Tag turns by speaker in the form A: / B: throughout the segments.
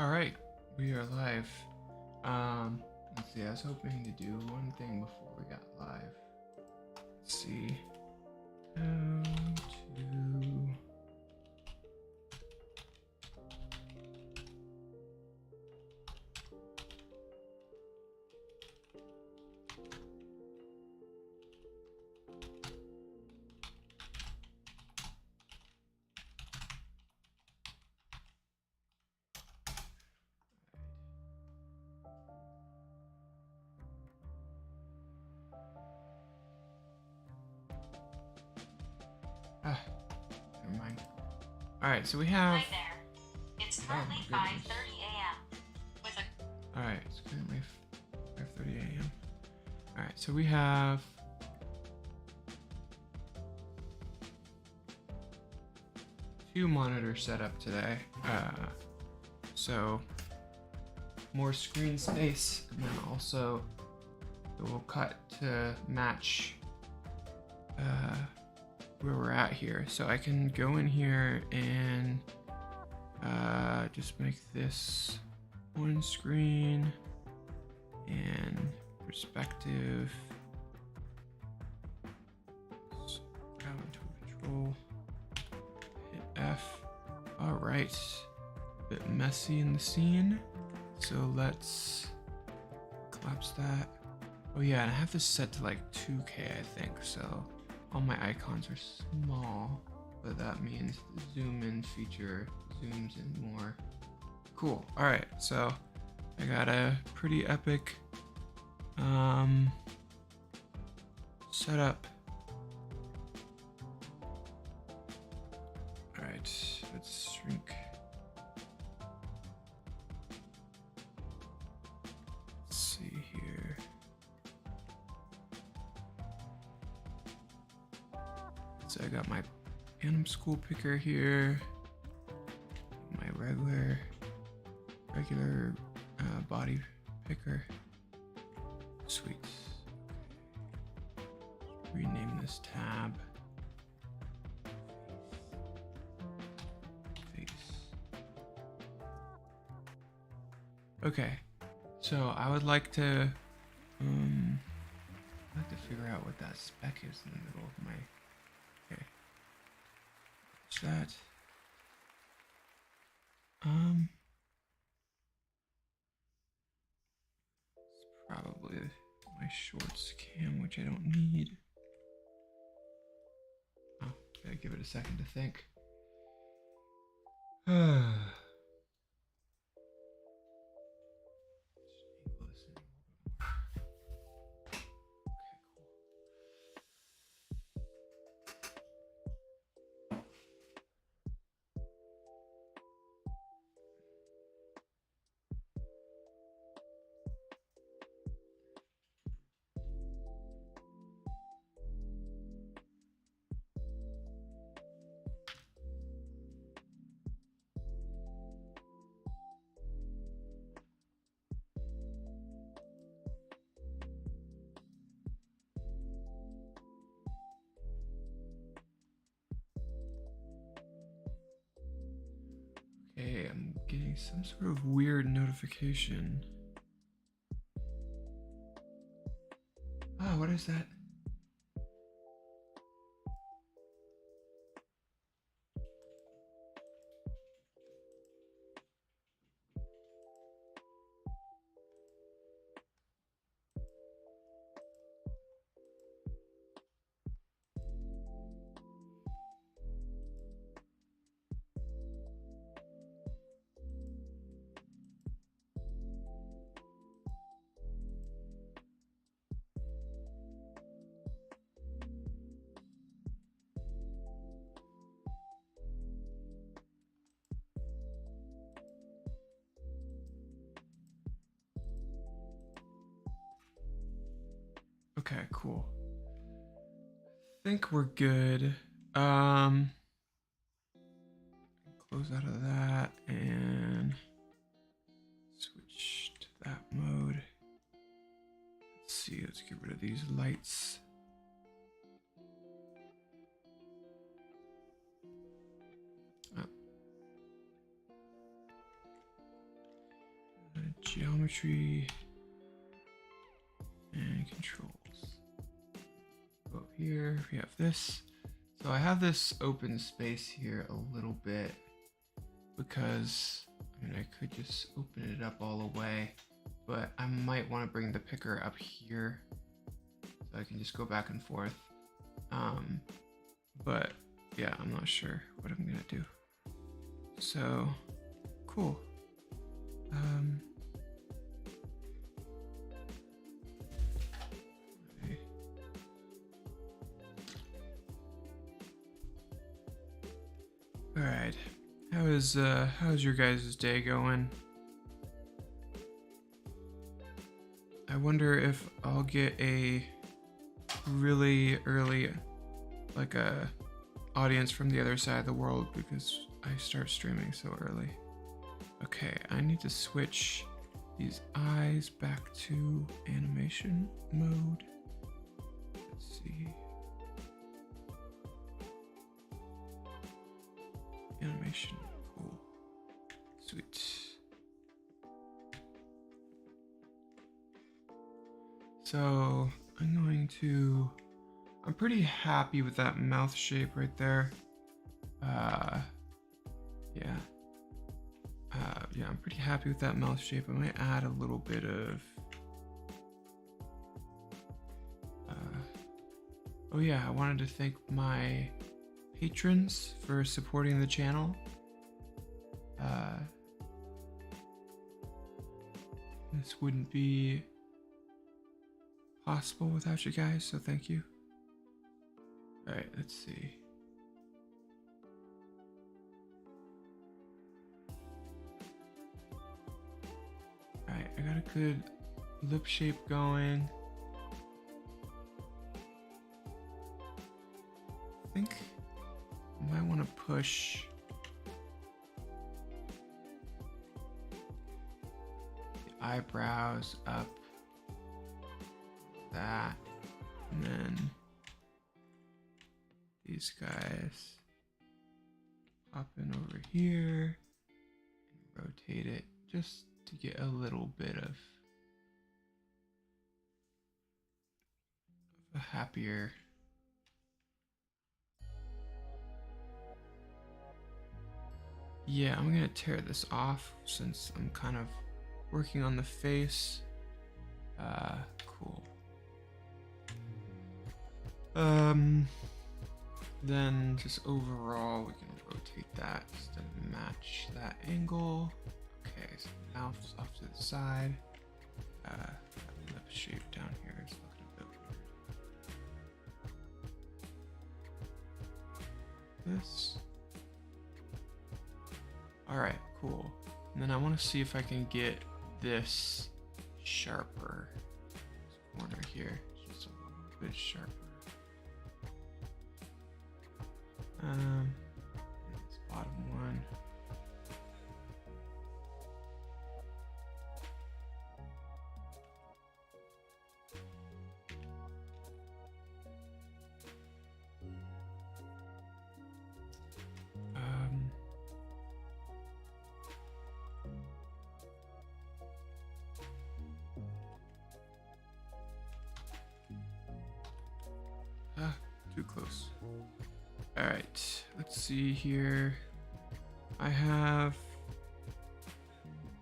A: All right, we are live. Let's see. I was hoping to do one thing before we got live. Let's see. How to. Never mind. All right, so we have.
B: Hi there. It's currently 5:30 a.m. with a.
A: All right, it's currently 5:30 a.m. All right, so we have. Two monitors set up today. So more screen space, and then also it will cut to match where we're at here. So I can go in here and just make this one screen and perspective. So grab into control, hit F. All right, a bit messy in the scene. So let's collapse that. Oh yeah, and I have this set to like 2K, I think. So all my icons are small, but that means the zoom in feature zooms in more. Cool. All right, so I got a pretty epic setup. All right, let's shrink. Let's see here. So I got my Anim School picker here, my regular body picker. Sweet. Rename this tab. Face. Okay, so I would like to figure out what that speck is in the middle of my. Okay. What's that? It's probably my shorts cam, which I don't need. Oh, gotta give it a second to think. Okay, I'm getting some sort of weird notification. Ah, what is that? Okay, cool. I think we're good. Close out of that and switch to that mode. Let's see, let's get rid of these lights. geometry and controls. Go up here, we have this. So I have this open space here a little bit because I mean I could just open it up all the way, but I might want to bring the picker up here so I can just go back and forth. But yeah, I'm not sure what I'm gonna do. So cool. Okay. All right. How's your guys' day going? I wonder if I'll get a really early like a audience from the other side of the world because I start streaming so early. Okay, I need to switch these eyes back to animation mode. Let's see. Animation, cool. Sweet. So I'm pretty happy with that mouth shape right there. Yeah, I'm pretty happy with that mouth shape. I might add a little bit of, oh yeah, I wanted to thank my patrons for supporting the channel. This wouldn't be possible without you guys, so thank you. All right, let's see. All right, I got a good lip shape going. I think I might want to push the eyebrows up, that, and then these guys pop in over here and rotate it just to get a little bit of a happier yeah, I'm gonna tear this off since I'm kind of working on the face. Cool. Then just overall we can rotate that just to match that angle. Okay, so mouth's off to the side. That lip shape down here is looking a bit weird. This. Alright, cool. And then I want to see if I can get this sharper. This corner here, just a little bit sharper. This bottom one. Too close. All right, let's see here. I have,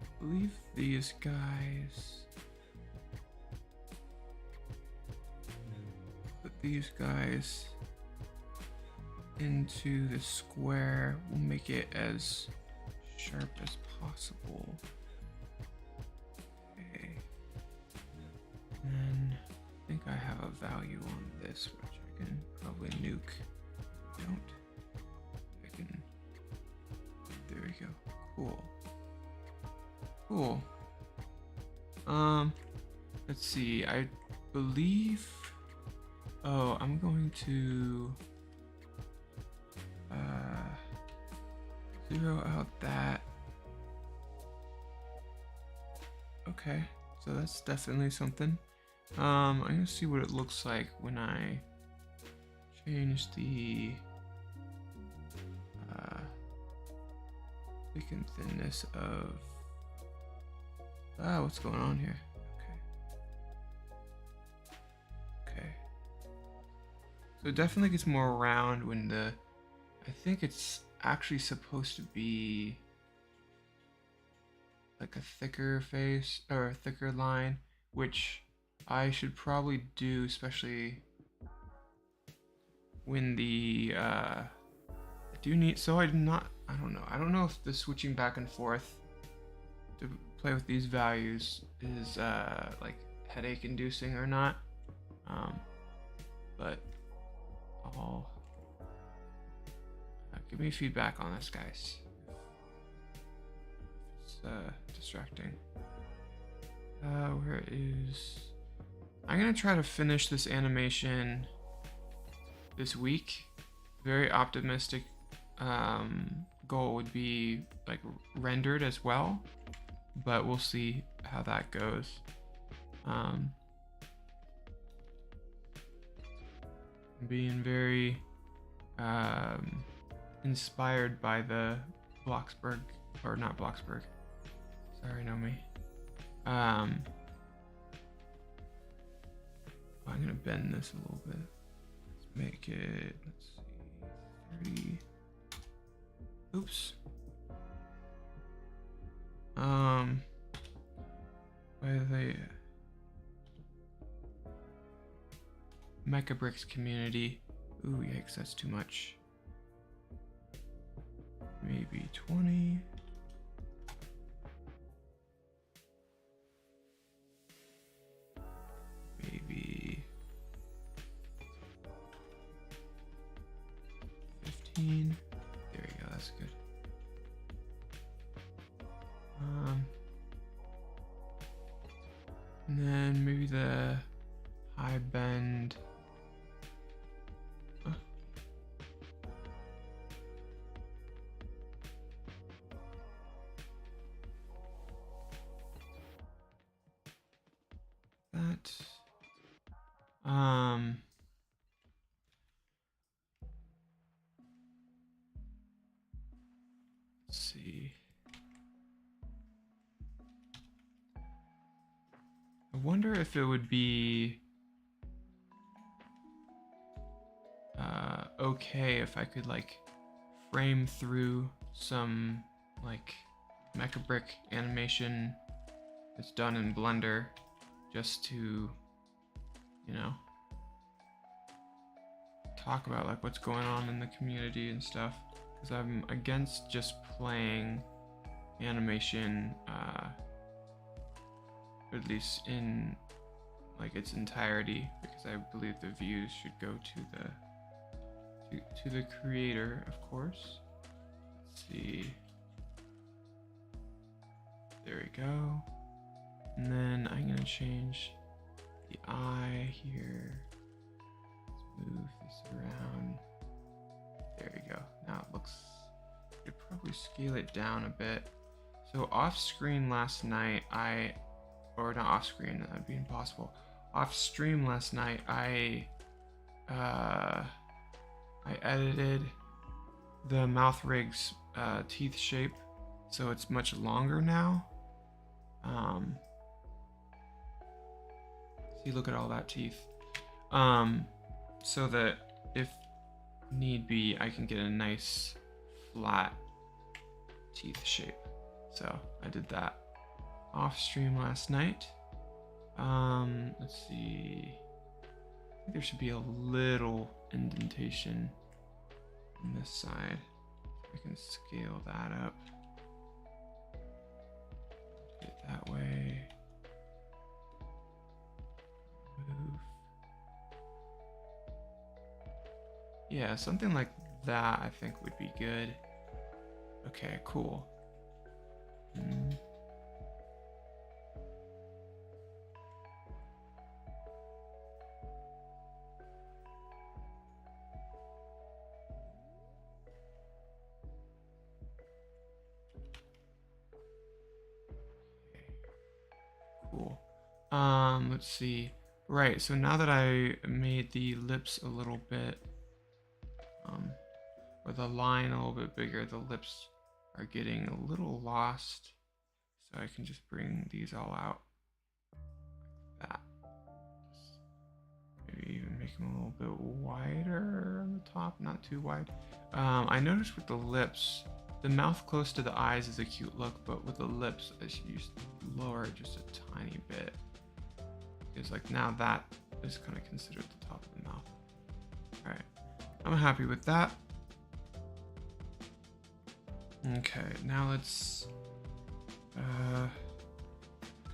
A: I believe these guys. Put these guys into the square. We'll make it as sharp as possible. Okay. And then I think I have a value on this, which I can probably nuke. Don't. I can. There we go. Cool. Cool. Let's see. I believe. Oh, I'm going to zero out that. Okay, so that's definitely something. I'm gonna see what it looks like when I change the thick and thinness of What's going on here? Okay. So it definitely gets more round when I think it's actually supposed to be like a thicker face or a thicker line, which I should probably do, especially when I do need, so I don't know if the switching back and forth to play with these values is like headache inducing or not, but I'll give me feedback on this, guys. It's distracting. Where is, I'm gonna try to finish this animation this week. Very optimistic goal would be like rendered as well, but we'll see how that goes. I'm being very inspired by the Bloxburg, or not Bloxburg, sorry, Nomi. I'm gonna bend this a little bit. Let's make it, let's see, 30. Oops. By the Mecha Bricks community. Ooh, yikes, that's too much. Maybe 20. Maybe 15. There we go, that's good. And then maybe the high bend. That. Let's see. I wonder if it would be okay if I could like frame through some like Mecha Brick animation that's done in Blender, just to, you know, talk about like what's going on in the community and stuff, because I'm against just playing animation at least in like its entirety, because I believe the views should go to the creator, of course. Let's see, there we go. And then I'm gonna change the eye here. Let's move this around. There we go. Now it looks, I could probably scale it down a bit. So off screen last night, or not off screen, that'd be impossible. Off stream last night, I edited the mouth rig's teeth shape, so it's much longer now. See, look at all that teeth. So that if need be, I can get a nice flat teeth shape. So I did that off stream last night. Let's see. I think there should be a little indentation on this side. I can scale that up. Get it that way. Move. Yeah, something like that I think would be good. Okay, cool. Cool. Let's see. Right, so now that I made the lips a little bit, or the line a little bit bigger, the lips are getting a little lost. So I can just bring these all out like that. Maybe even make them a little bit wider on the top, not too wide. I noticed with the lips, the mouth close to the eyes is a cute look, but with the lips, I should use lower just a tiny bit. Because like now that is kind of considered the top of the mouth. All right, I'm happy with that. Okay, now let's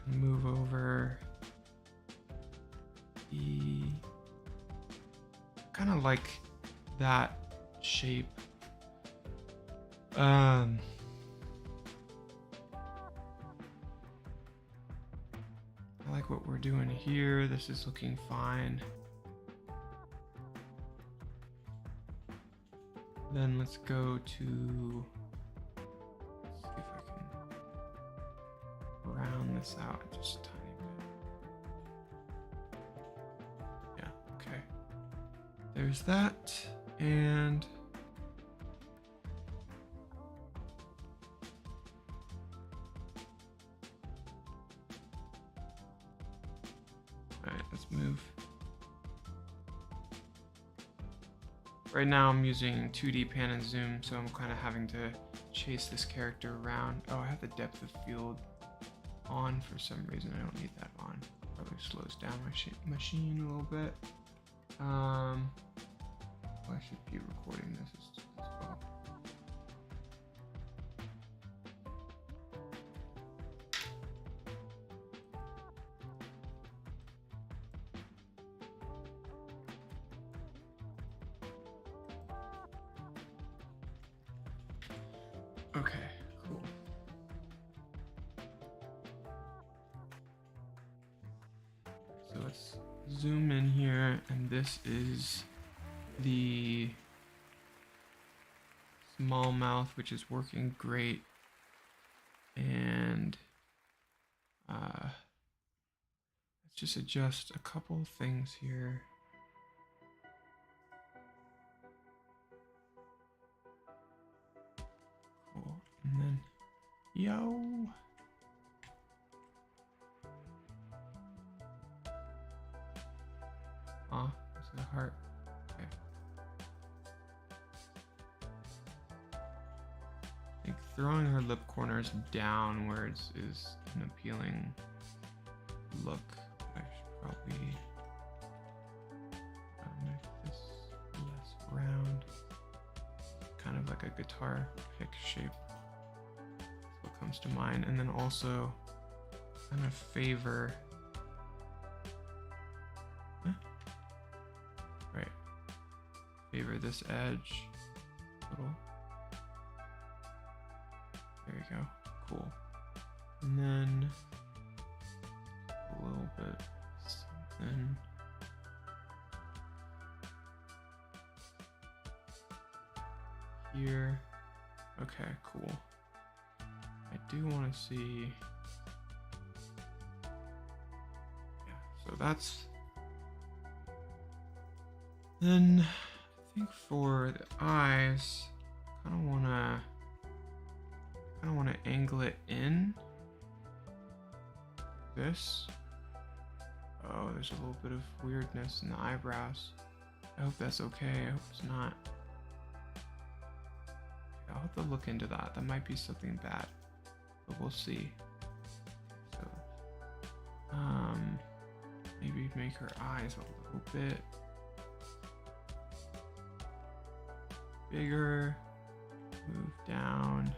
A: move over the kind of like that shape. I like what we're doing here. This is looking fine. Then let's go to, let's see if I can round this out just a tiny bit. Yeah, okay. There's that, and all right, let's move. Right now I'm using 2D pan and zoom, so I'm kind of having to chase this character around. Oh, I have the depth of field on for some reason. I don't need that on. Probably slows down my machine a little bit. Well, I should be recording this as well. Okay, cool. So let's zoom in here, and this is the small mouth, which is working great. And let's just adjust a couple things here. Cool. And then, yo. Ah, that's a heart. Okay. I think throwing her lip corners downwards is an appealing look. I should probably make this less round. Kind of like a guitar pick shape. That's what comes to mind. And then also kind of favor. Right. Favor this edge a little. There you go. Cool. And then a little bit something. Here. Okay, cool. I do want to see. Yeah, so that's. Then I think for the eyes, kind of want to angle it in. This. Oh, there's a little bit of weirdness in the eyebrows. I hope that's okay. I hope it's not. I'll have to look into that. That might be something bad, but we'll see. So, maybe make her eyes a little bit bigger. Move down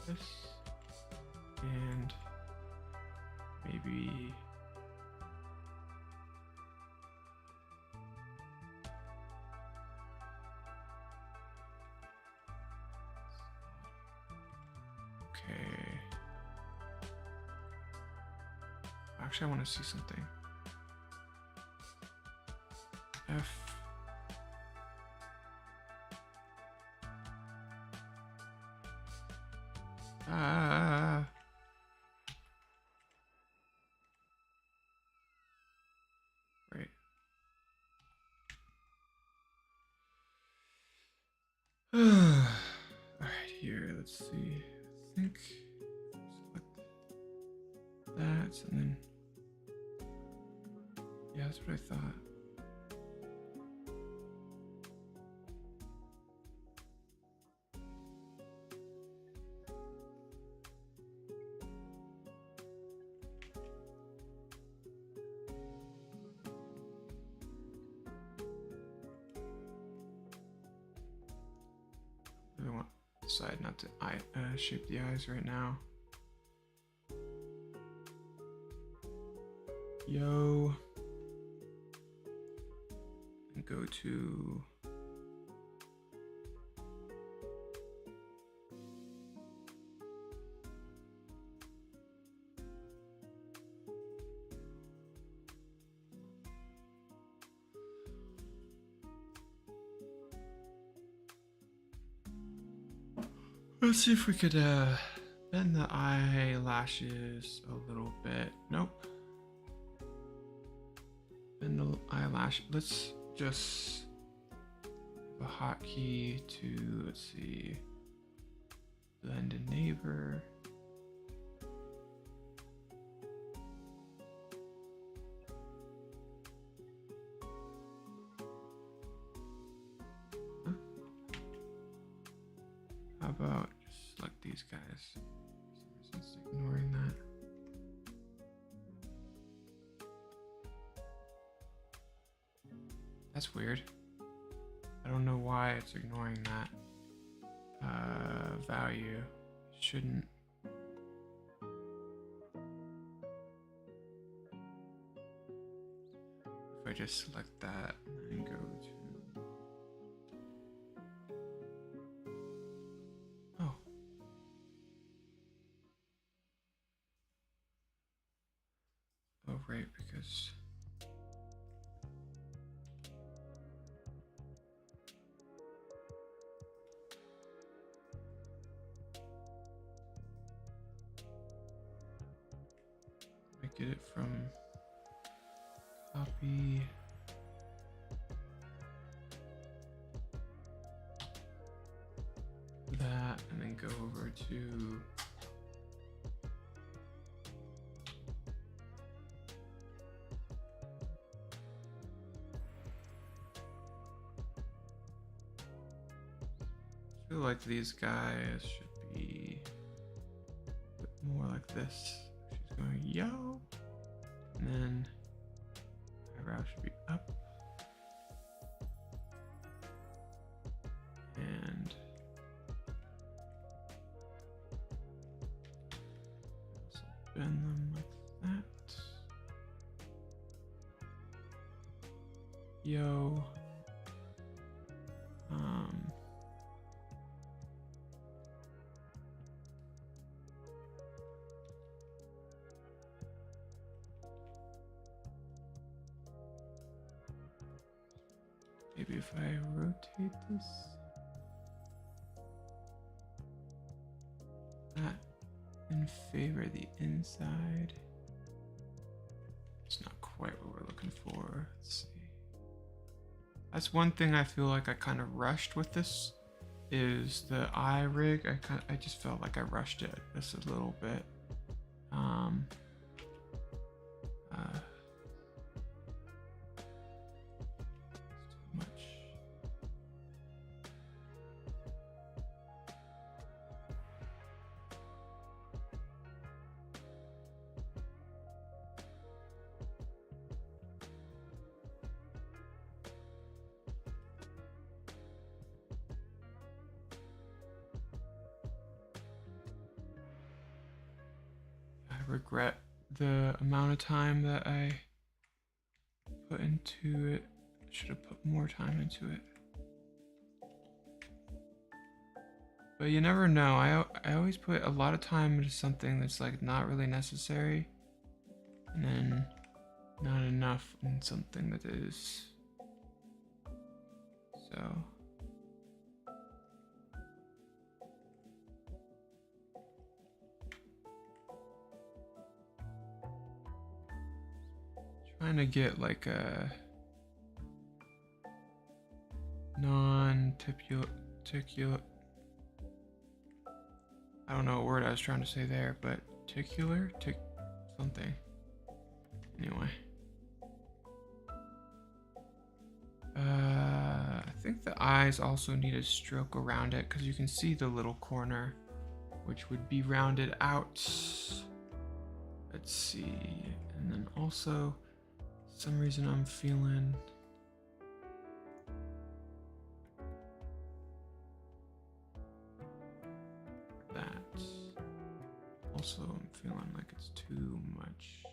A: this, and maybe okay. Actually, I want to see something. F. Right. All right, here, let's see. I think dots and then, yeah, that's what I thought. I want to decide not to shape the eyes right now. Yo. And go to let's see if we could bend the eyelashes a little bit. Nope. Bend the eyelash. Let's just have a hotkey to, let's see, blend a neighbor. Huh? How about just select these guys? For some reason it's ignoring that. That's weird. I don't know why it's ignoring that value. Shouldn't. If I just select that and then go to. Oh. Oh, right, because. Get it from copy that and then go over to I feel like these guys should be a bit more like this. She's going yo. And then eyebrow should be up. And also bend them like that. Yo. Maybe if I rotate this, that in favor of the inside. It's not quite what we're looking for. Let's see. That's one thing I feel like I kind of rushed with this, is the eye rig. I just felt like I rushed it just a little bit. I regret the amount of time that I put into it. I should have put more time into it. But you never know. I always put a lot of time into something that's like not really necessary, and then not enough in something that is. So. Trying to get like a non-ticular, I don't know what word I was trying to say there, but ticular, something. Anyway. I think the eyes also need a stroke around it because you can see the little corner, which would be rounded out. Let's see. And then also, some reason I'm feeling that. Also, I'm feeling like it's too much.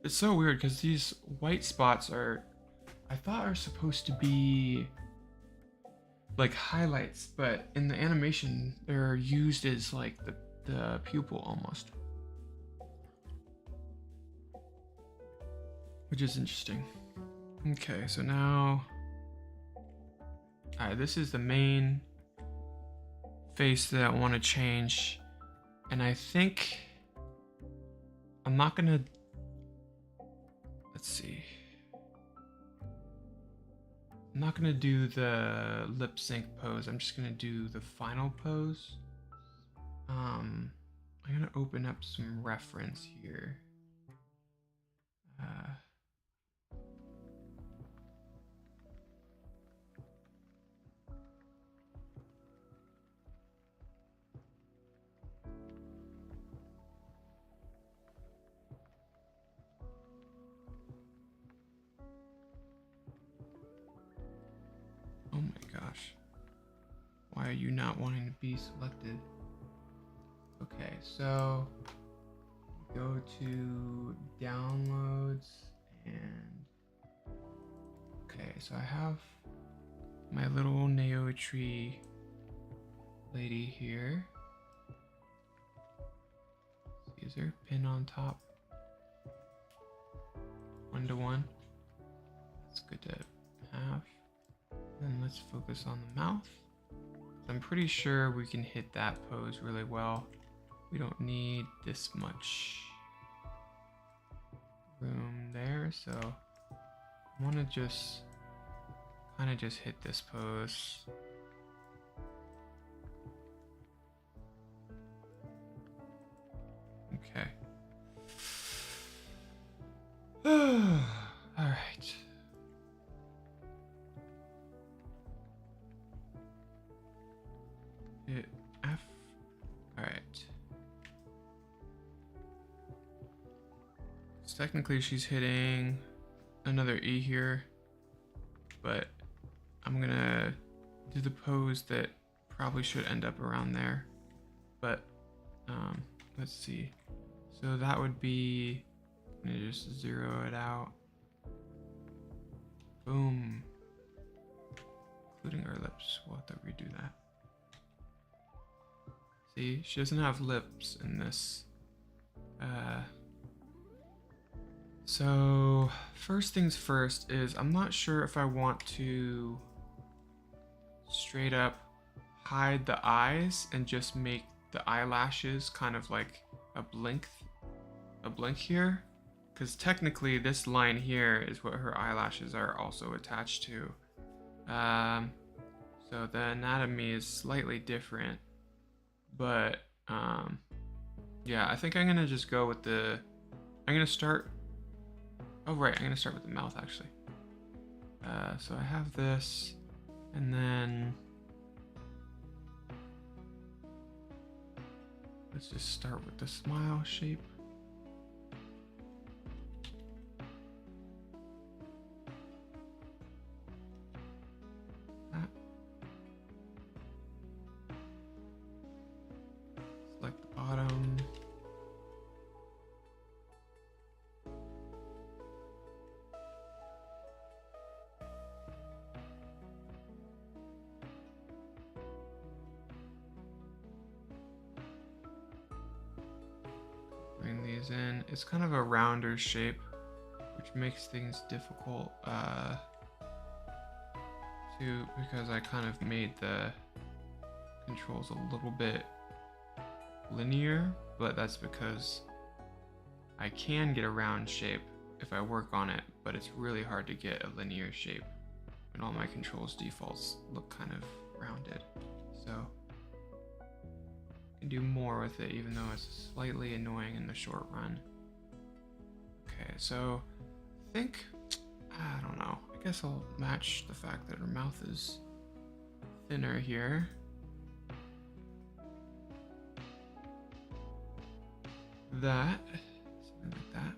A: It's so weird because these white spots I thought are supposed to be like highlights, but in the animation, they're used as like the pupil almost. Which is interesting. Okay, so now, all right, this is the main face that I want to change. And I think I'm not gonna, let's see. I'm not gonna do the lip sync pose. I'm just gonna do the final pose. I'm gonna open up some reference here. Oh my gosh. Why are you not wanting to be selected? Okay, so go to downloads and okay, so I have my little Naotri lady here. Is there a pin on top? 1-to-1. That's good to have. Then let's focus on the mouth. I'm pretty sure we can hit that pose really well. We don't need this much room there, so I want to just kind of just hit this pose. Okay. All right. Hit F. All right. So technically she's hitting another E here, but I'm gonna do the pose that probably should end up around there. But let's see. So that would be, I'm gonna just zero it out. Boom. Including her lips. We'll have to redo that. See, she doesn't have lips in this. So first things first is I'm not sure if I want to straight up hide the eyes and just make the eyelashes kind of like a blink here, because technically this line here is what her eyelashes are also attached to. So the anatomy is slightly different, but yeah, I think I'm gonna just go with I'm gonna start with the mouth actually. So I have this, and then let's just start with the smile shape. Select the bottom. Bring these in. It's kind of a rounder shape, which makes things difficult because I kind of made the controls a little bit linear, but that's because I can get a round shape if I work on it, but it's really hard to get a linear shape when all my controls defaults look kind of rounded. So I can do more with it, even though it's slightly annoying in the short run. Okay, so I think, I don't know, I guess I'll match the fact that her mouth is thinner here. That, something like that.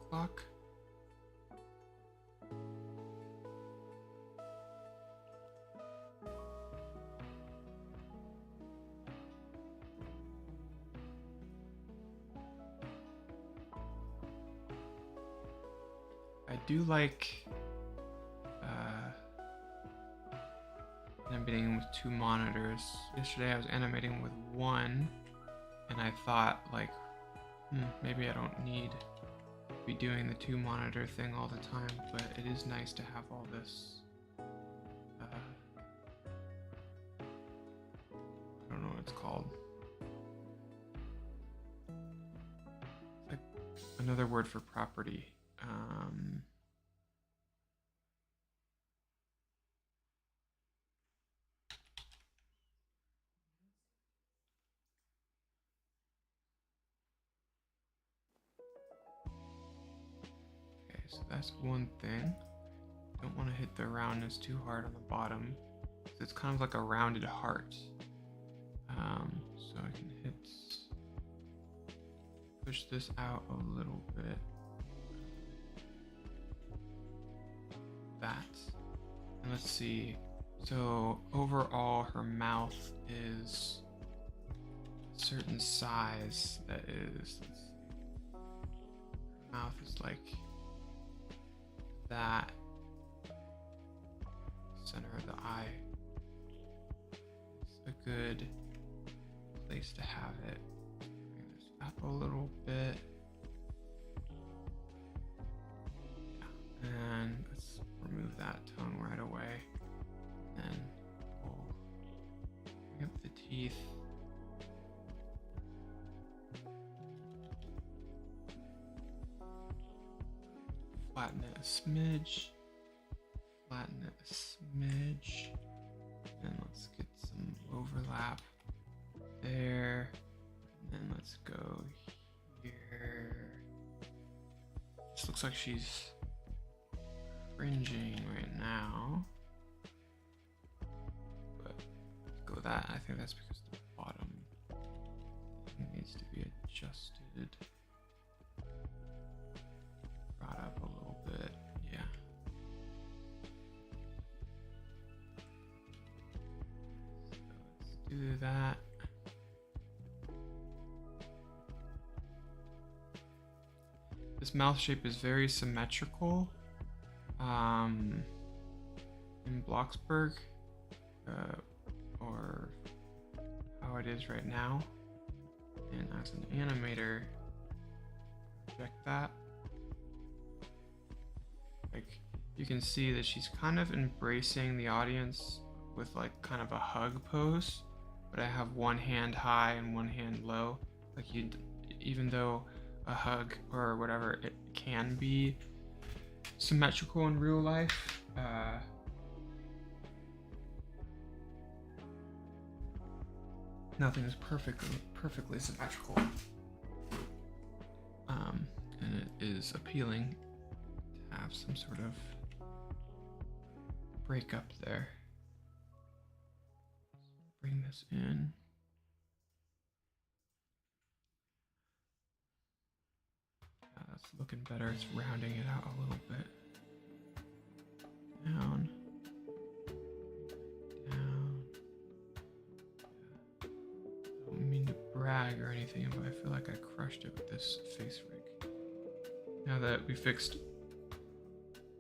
A: O'clock. I do like animating with two monitors. Yesterday I was animating with one, and I thought like, maybe I don't need to be doing the two monitor thing all the time, but it is nice to have all this. I don't know what it's called. It's like another word for property. Okay, so that's one thing. Don't want to hit the roundness too hard on the bottom. It's kind of like a rounded heart. So I can push this out a little bit. That. And let's see. So overall, her mouth is a certain size that is, let's see. Her mouth is like that. Center of the eye. It's a good place to have it. Bring this up a little bit. Yeah. And let's remove that tongue right away. And we'll bring up the teeth. Flatten it a smidge. Flatten it a smidge. And let's get some overlap there. And then let's go here. This looks like she's cringing right now. But let's go with that. I think that's because the bottom needs to be adjusted. Brought up a little bit. Yeah. So let's do that. This mouth shape is very symmetrical in Bloxburg, or how it is right now. And as an animator, project that. Like, you can see that she's kind of embracing the audience with like kind of a hug pose, but I have one hand high and one hand low. Like, even though a hug or whatever, it can be symmetrical in real life. Nothing is perfectly symmetrical. And it is appealing to have some sort of breakup there. Bring this in. That's looking better. It's rounding it out a little bit. Down. Down. I don't mean to brag or anything, but I feel like I crushed it with this face rig. Now that we fixed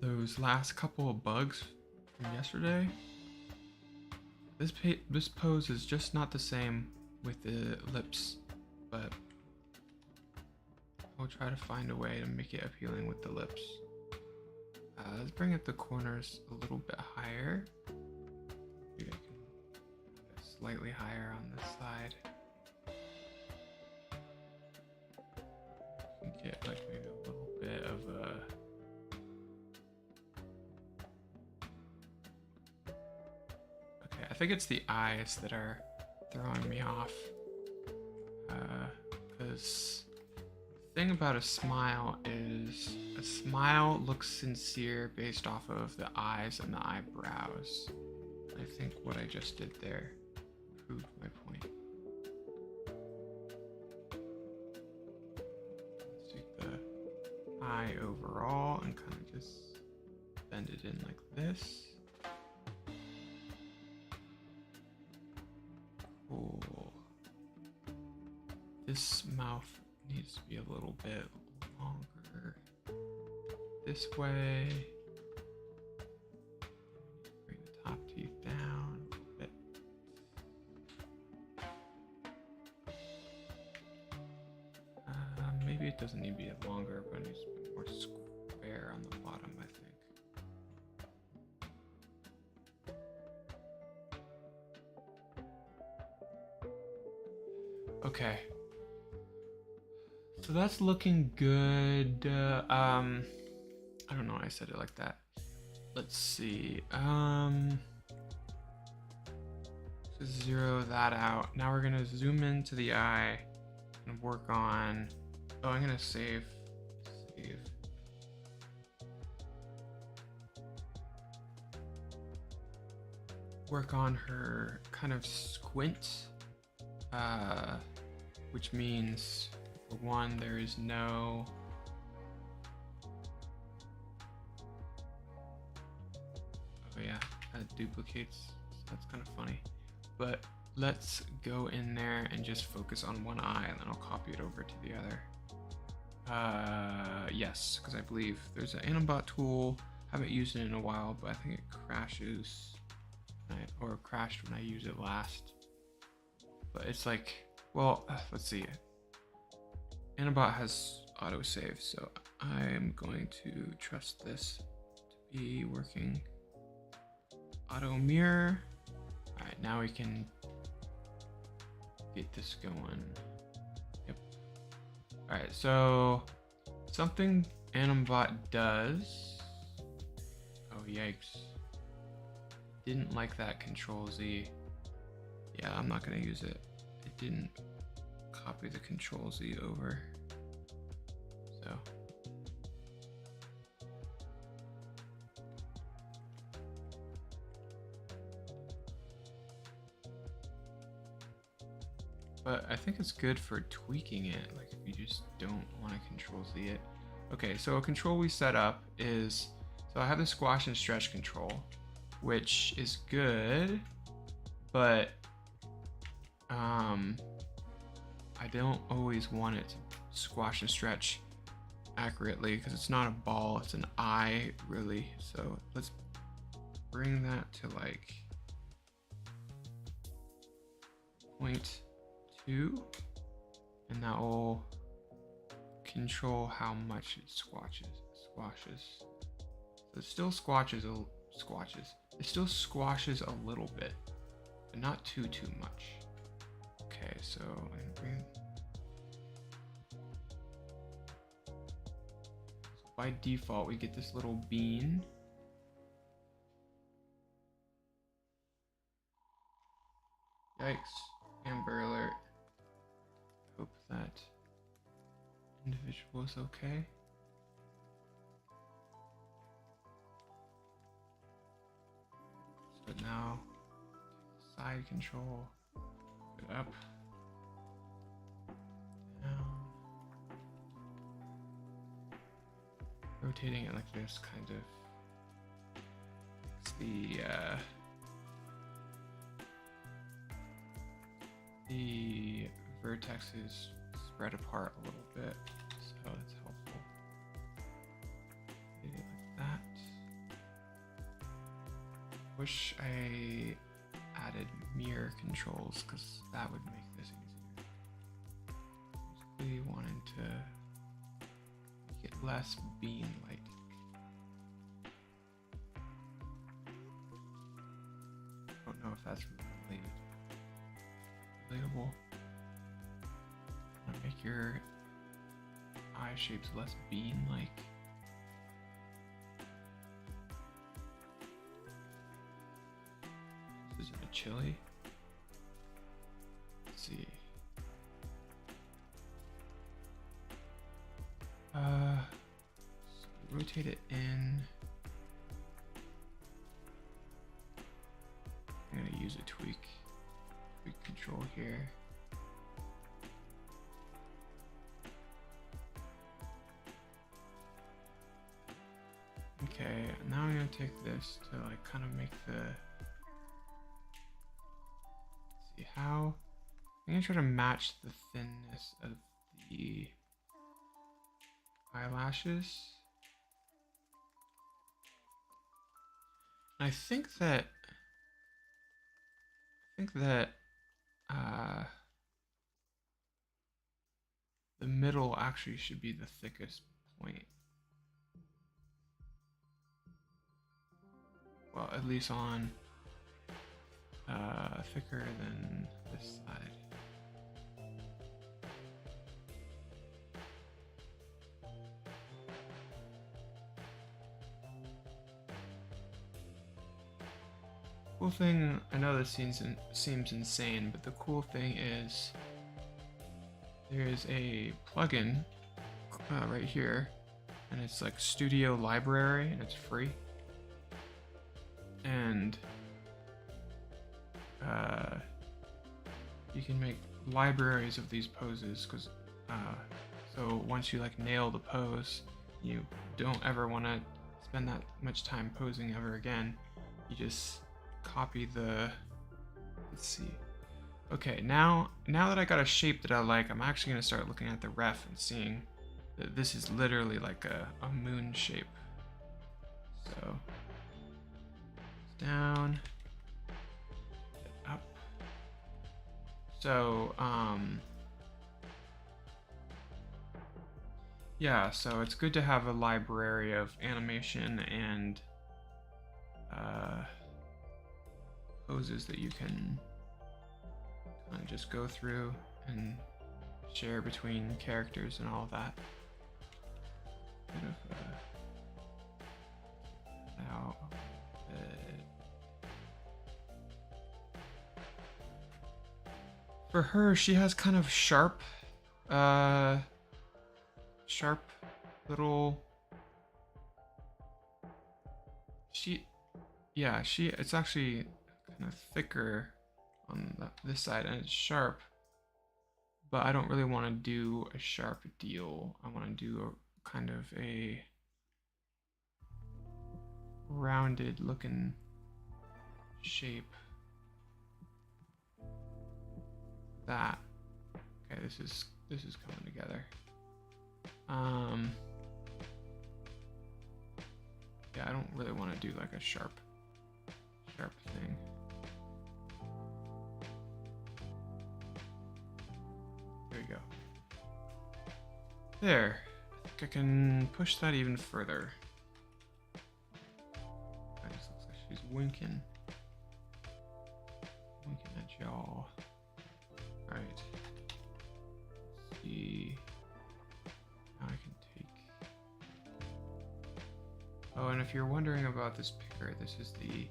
A: those last couple of bugs from yesterday, this pose is just not the same with the lips, but I'll try to find a way to make it appealing with the lips. Let's bring up the corners a little bit higher. Maybe I can go slightly higher on this side. You can get like maybe a little bit of a I think it's the eyes that are throwing me off. Because the thing about a smile is a smile looks sincere based off of the eyes and the eyebrows. I think what I just did there proved my point. Let's take the eye overall and kind of just bend it in like this. Cool. This mouth needs to be a little bit longer. This way. Bring the top teeth down a little bit. Maybe it doesn't need to be longer, but it needs to be more square on the bottom, I think. Okay. So that's looking good. I don't know why I said it like that. Let's see. So zero that out. Now we're gonna zoom into the eye and work on. Oh, I'm gonna save. Work on her kind of squint. Which means, for one, there is no oh yeah, that duplicates, so that's kind of funny. But let's go in there and just focus on one eye, and then I'll copy it over to the other. Yes, because I believe there's an Animbot tool. Haven't used it in a while, but I think it crashes, or crashed when I used it last. But it's like, well, let's see. Animbot has autosave, so I'm going to trust this to be working. Auto mirror. All right, now we can get this going. Yep. All right, so something Animbot does. Oh, yikes. Didn't like that Control Z. Yeah, I'm not gonna use it. It didn't copy the Control Z over. So. But I think it's good for tweaking it, like if you just don't want to Control Z it. Okay, so a control we set up is, so I have the squash and stretch control, which is good, but I don't always want it to squash and stretch accurately because it's not a ball, it's an eye really. So let's bring that to like 0.2, and that will control how much it squashes. So it still it still squashes a little bit, but not too much. Okay, so I'm gonna bring. So by default, we get this little bean. Yikes! Amber alert. Hope that individual is okay. So now, take the side control, put it up, down, rotating it like this kind of makes the vertexes spread apart a little bit, so that's helpful. Maybe like that. Wish I added mirror controls because that would make this easier. Basically wanted to make it less bean-like. don't know if that's really relatable. Want to make your eye shapes less bean-like. This is a chili. Let's see. So rotate it in. I'm gonna use a tweak control here. Okay, now I'm gonna take this to like kind of make the, let's see how, I'm gonna try to match the thinness of the eyelashes. And I think that the middle actually should be the thickest point. Well, at least on thicker than this side. Cool thing, I know this seems insane, but the cool thing is there's a plugin right here, and it's like Studio Library, and it's free. And you can make libraries of these poses, because so once you like nail the pose, you don't ever want to spend that much time posing ever again. You just copy the, let's see. Okay, now that I got a shape that I like, I'm actually gonna start looking at the ref and seeing that this is literally like a moon shape. So down, up. So yeah, so it's good to have a library of animation and poses that you can kind of just go through and share between characters and all of that. Bit of out a bit. For her, she has kind of sharp little, it's actually kind of thicker on this side, and it's sharp, but I don't really want to do a sharp deal. I want to do a kind of a rounded looking shape. That. Okay, this is coming together. Yeah, I don't really want to do like a sharp thing. There we go. There. I think I can push that even further. That just looks like she's winking. Winking at y'all. Alright. Let's see. Now I can take... Oh, and if you're wondering about this picker, this is the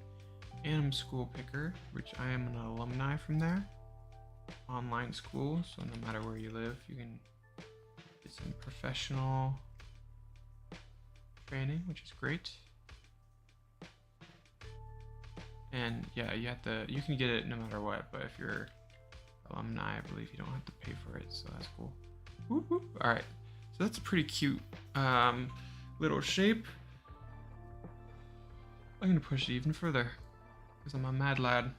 A: Anim School picker, which I am an alumni from there. Online school, so no matter where you live, you can get some professional training, which is great. And yeah, you can get it no matter what, but if you're alumni, I believe you don't have to pay for it, so that's cool. Whoop, whoop. All right, so that's a pretty cute little shape. I'm gonna push it even further because I'm a mad lad.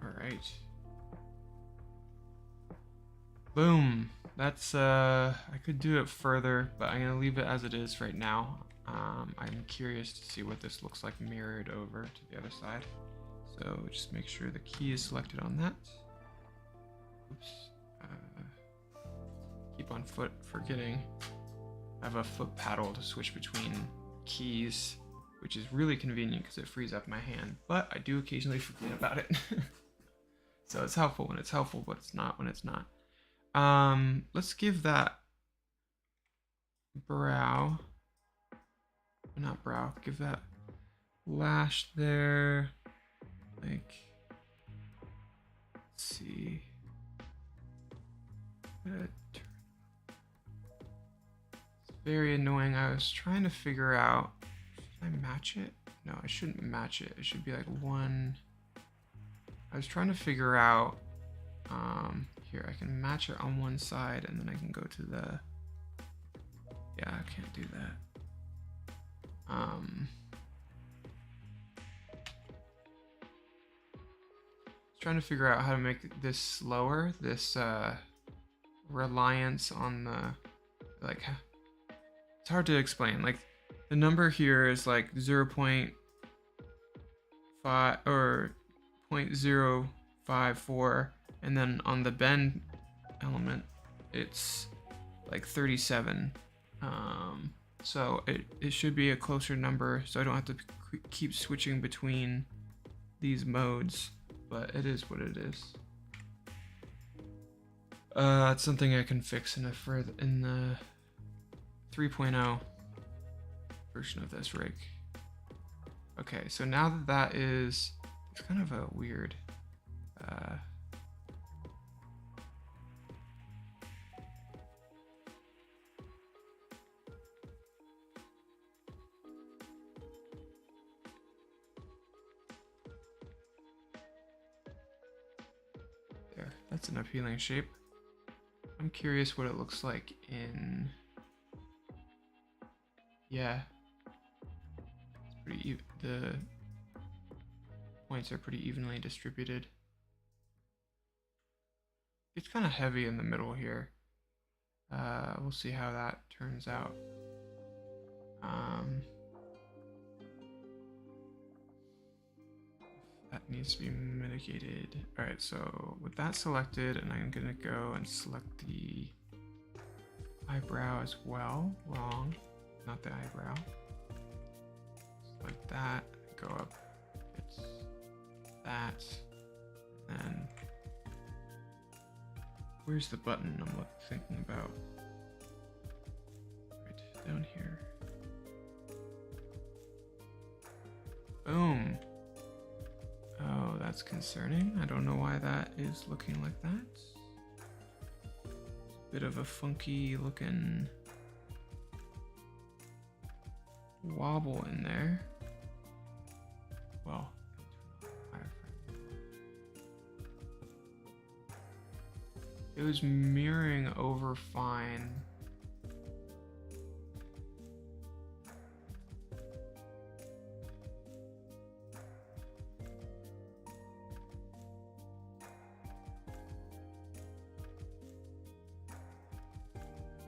A: Alright. Boom. That's, I could do it further, but I'm gonna leave it as it is right now. I'm curious to see what this looks like mirrored over to the other side. So just make sure the key is selected on that. Oops. Keep on foot forgetting. I have a foot paddle to switch between keys, which is really convenient because it frees up my hand, but I do occasionally forget about it. So it's helpful when it's helpful, but it's not when it's not. Let's give that brow, not brow, give that lash there, like, let's see. It's very annoying. I was trying to figure out, should I match it? No, I shouldn't match it. It should be like one. I was trying to figure out, here, I can match it on one side and then I can go to the, yeah, I can't do that. Trying to figure out how to make this slower, this reliance on the, like, it's hard to explain. Like, the number here is like 0.5 or 0.054, and then on the bend element it's like 37. So it should be a closer number, so I don't have to keep switching between these modes, but it is what it is. It's something I can fix in the 3.0 version of this rig. Okay, so now that that is, it's kind of a weird, there, that's an appealing shape. I'm curious what it looks like in, yeah, it's pretty the points are pretty evenly distributed. It's kind of heavy in the middle here. We'll see how that turns out. That needs to be mitigated. All right, so with that selected, and I'm gonna go and select the eyebrow as well. Wrong, not the eyebrow. Select that, go up, it's that, and where's the button I'm thinking about? Right, down here. Boom. Oh, that's concerning. I don't know why that is looking like that. Bit of a funky looking wobble in there. Well, it was mirroring over fine.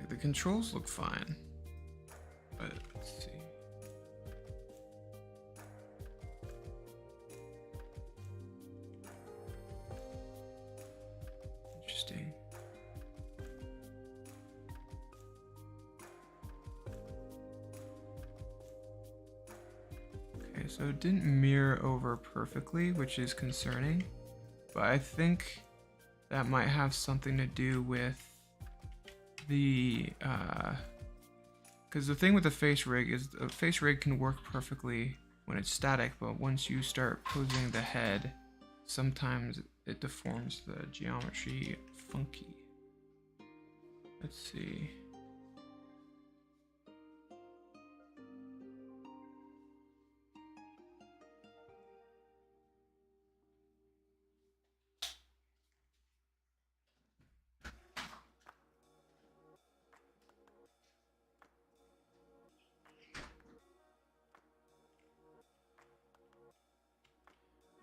A: The controls look fine, but let's see. Interesting. Okay, so it didn't mirror over perfectly, which is concerning, but I think that might have something to do with the because the thing with the face rig is the face rig can work perfectly when it's static, but once you start posing the head, sometimes it deforms the geometry funky. Let's see.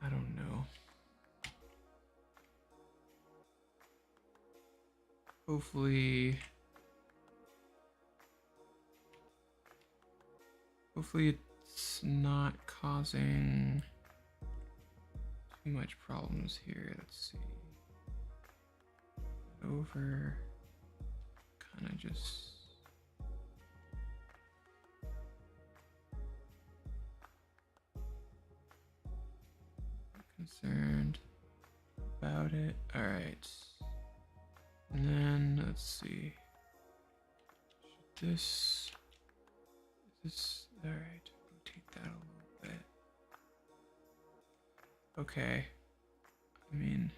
A: I don't know. Hopefully Hopefully it's not causing too much problems here. Let's see. Over, kind of just concerned about it. All right. And then let's see. Should this, is this, all right, rotate that a little bit. Okay. I mean,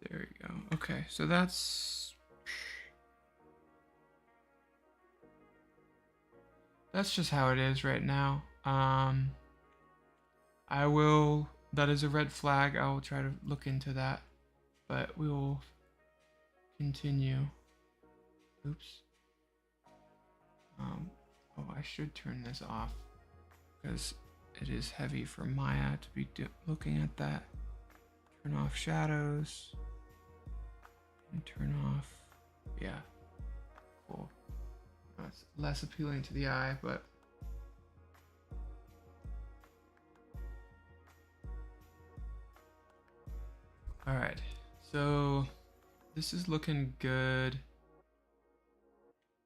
A: there we go. Okay, so that's just how it is right now. That is a red flag. I will try to look into that, but we will continue. Oops. Oh, I should turn this off because it is heavy for Maya to be looking at that. Turn off shadows and turn off, yeah, cool. It's less appealing to the eye, but all right, so this is looking good.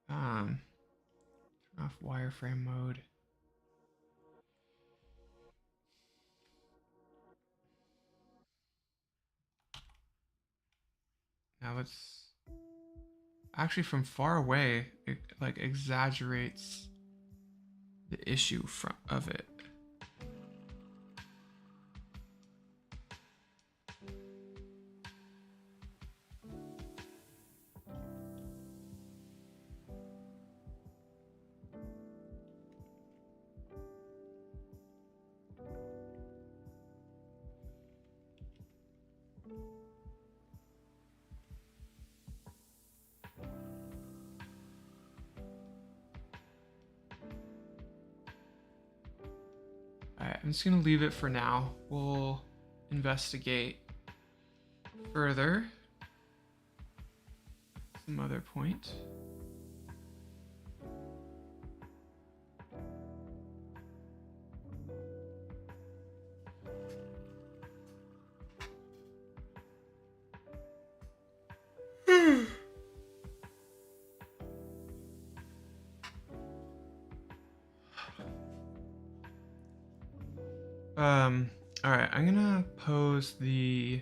A: Turn off wireframe mode. Now let's actually, from far away, it like exaggerates the issue of it. Alright, I'm just gonna leave it for now. We'll investigate further some other point. All right, I'm gonna pose the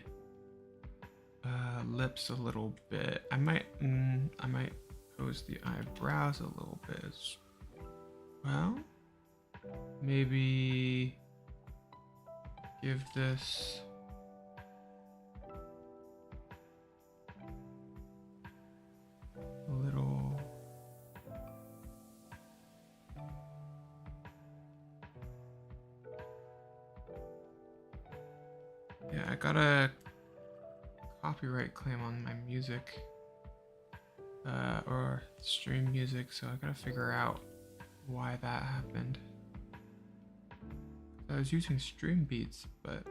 A: lips a little bit. I might pose the eyebrows a little bit as well. Maybe give this a little. Yeah, I got a copyright claim on my music, or stream music, so I gotta figure out why that happened. I was using stream beats, but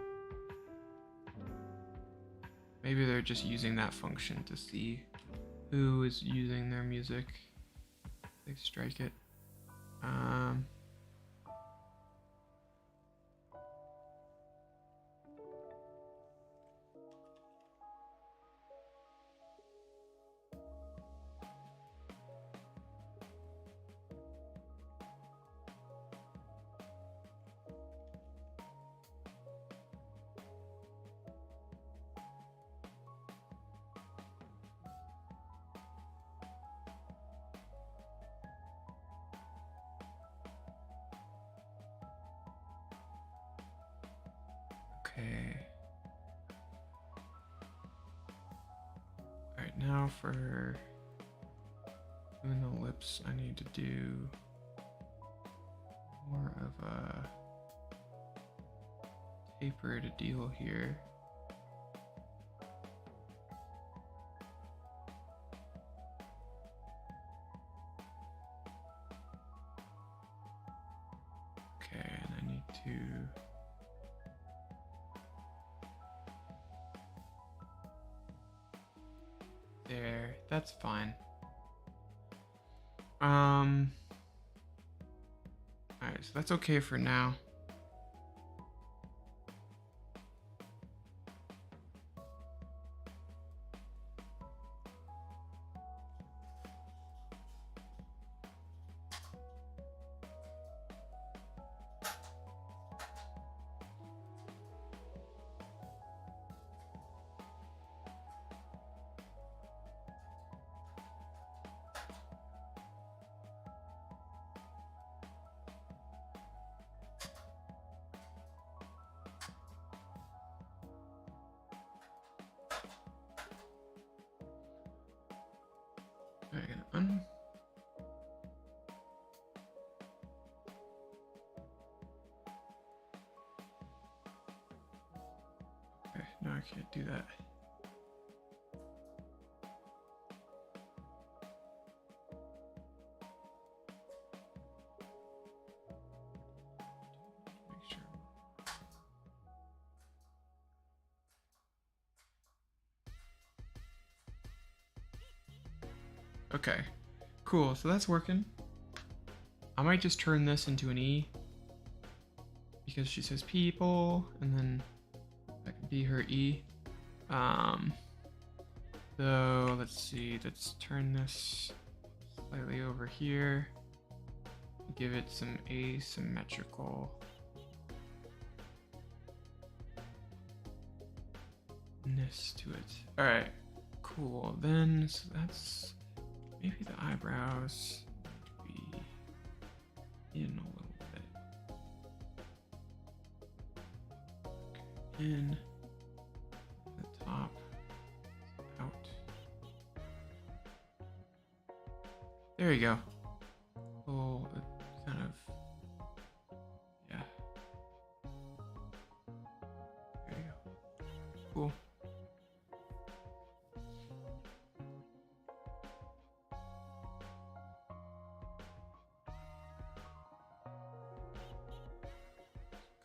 A: maybe they're just using that function to see who is using their music. They strike it. Okay. All right, now for doing the lips, I need to do more of a tapered deal here. to there. That's fine. Alright, so that's okay for now. Okay, no, I can't do that. Make sure. Okay, cool. So that's working. I might just turn this into an E because she says people, and then that could be her E. So let's see. Let's turn this slightly over here. Give it some asymmetrical ness to it. All right, cool. Then so that's maybe the eyebrows need to be in a little bit. In the top, out. There you go. Oh, it kind of, yeah. There you go. Cool.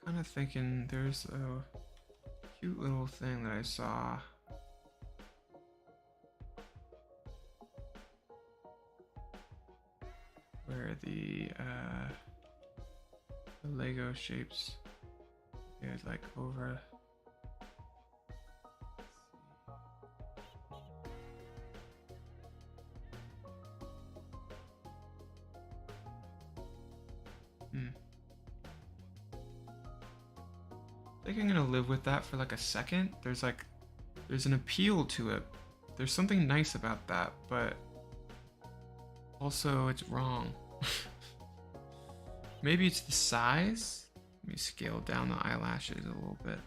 A: Kind of thinking there's a cute little thing that I saw. Where the Lego shapes is like over. I think I'm gonna live with that for like a second. There's an appeal to it. There's something nice about that, but also it's wrong. Maybe it's the size. Let me scale down the eyelashes a little bit.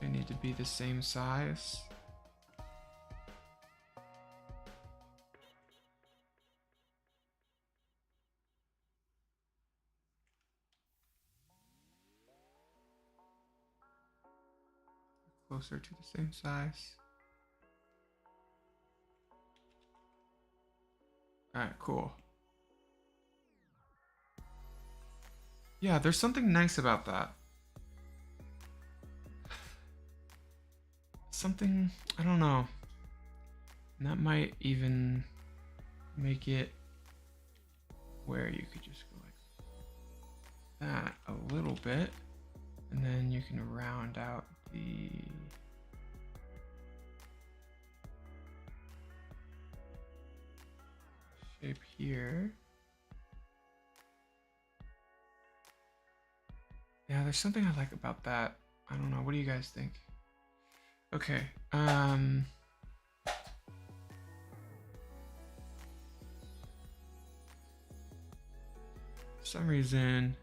A: They need to be the same size. Closer to the same size. Alright, cool. Yeah, there's something nice about that. Something, I don't know. And that might even make it where you could just go like that a little bit. And then you can round out the shape here. Yeah, there's something I like about that. I don't know. What do you guys think? Okay. For some reason,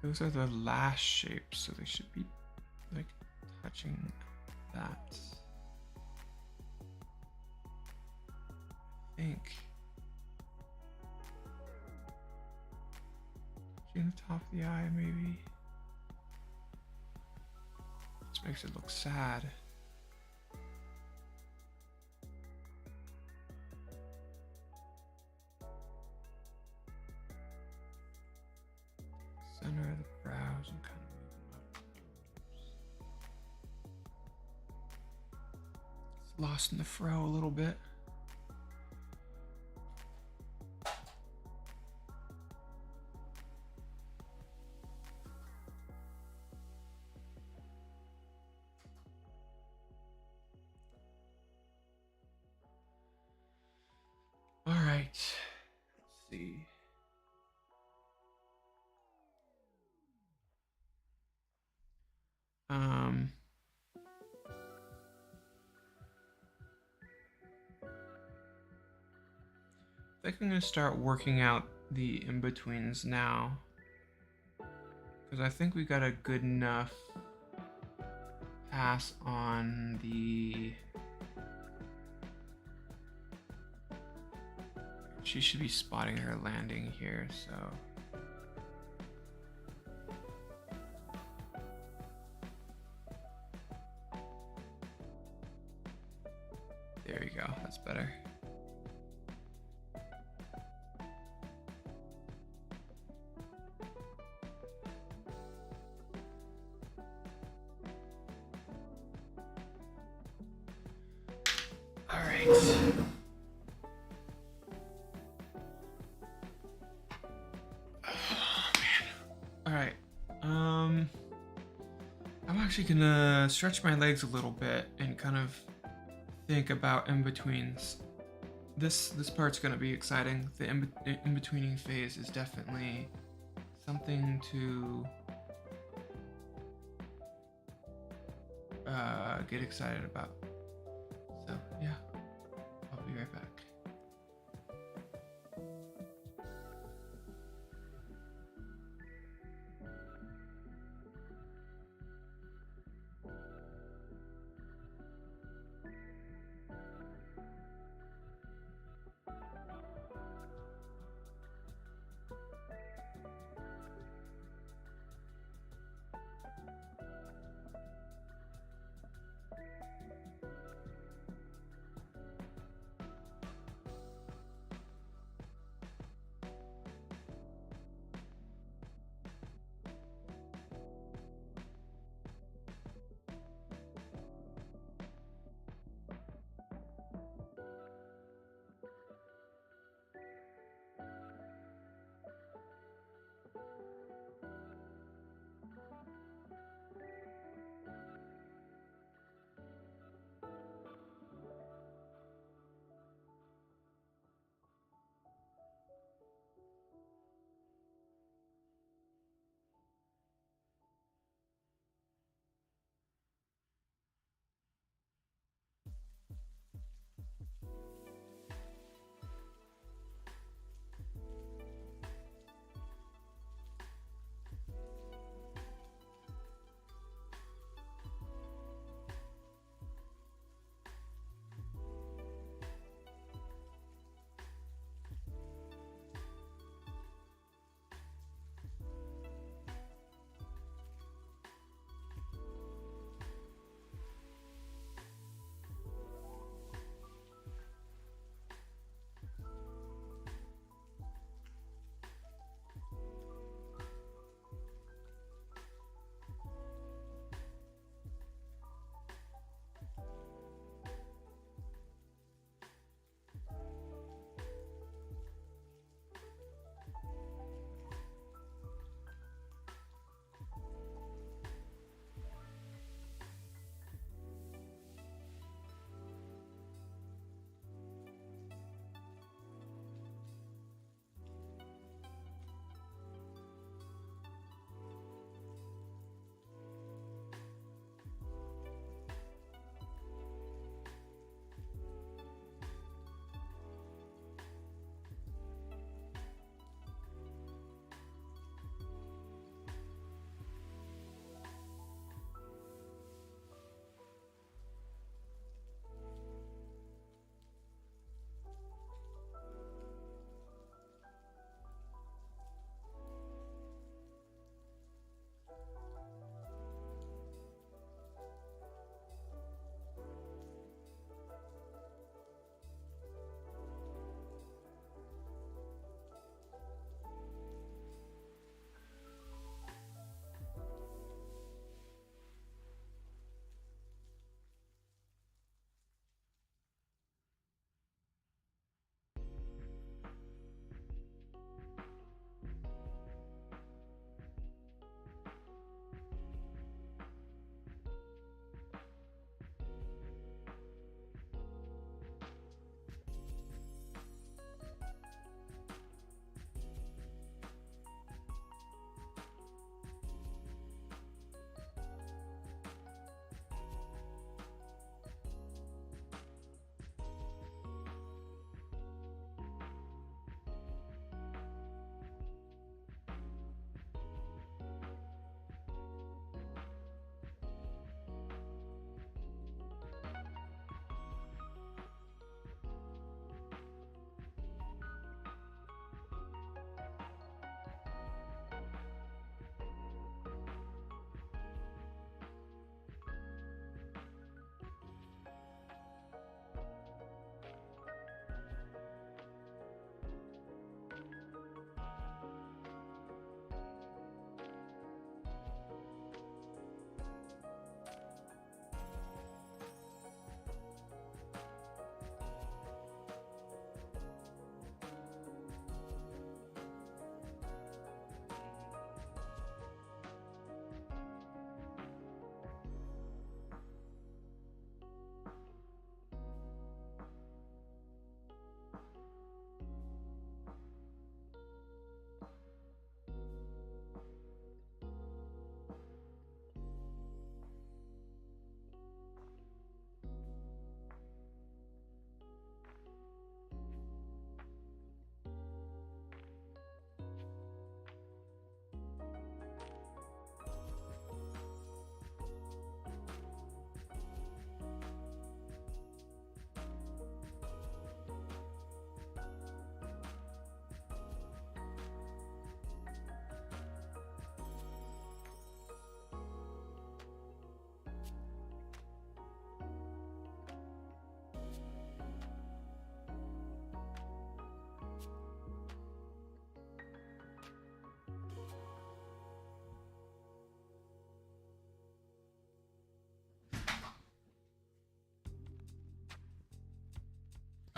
A: those are the last shapes, so they should be like touching that. I think. Touching the top of the eye, maybe. This makes it look sad. lost in the fro a little bit. All right, let's see. I think I'm gonna start working out the in-betweens now, because I think we got a good enough pass on the. She should be spotting her landing here, so. There you go, that's better. All right. Oh, man. All right. I'm actually gonna stretch my legs a little bit and kind of think about in-betweens. This part's gonna be exciting. The in-betweening phase is definitely something to get excited about. So yeah, I'll be right back.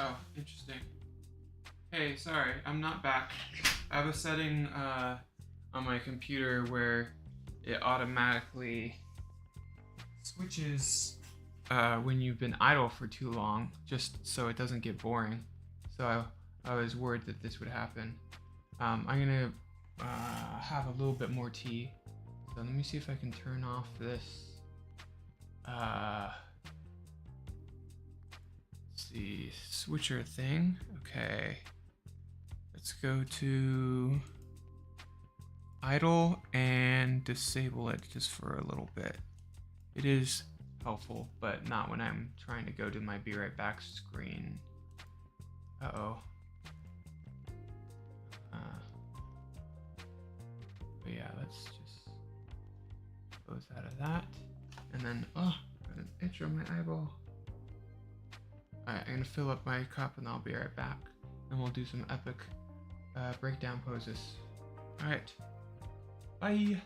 A: Oh, interesting. Hey, sorry, I'm not back. I have a setting on my computer where it automatically switches when you've been idle for too long, just so it doesn't get boring. So I was worried that this would happen. I'm gonna have a little bit more tea. So let me see if I can turn off this. Let's see, switcher thing. Okay. Let's go to idle and disable it just for a little bit. It is helpful, but not when I'm trying to go to my be right back screen. Uh-oh. But yeah, let's just close out of that. And then, oh, got an itch on my eyeball. Alright, I'm gonna fill up my cup and I'll be right back. And we'll do some epic breakdown poses. Alright, bye!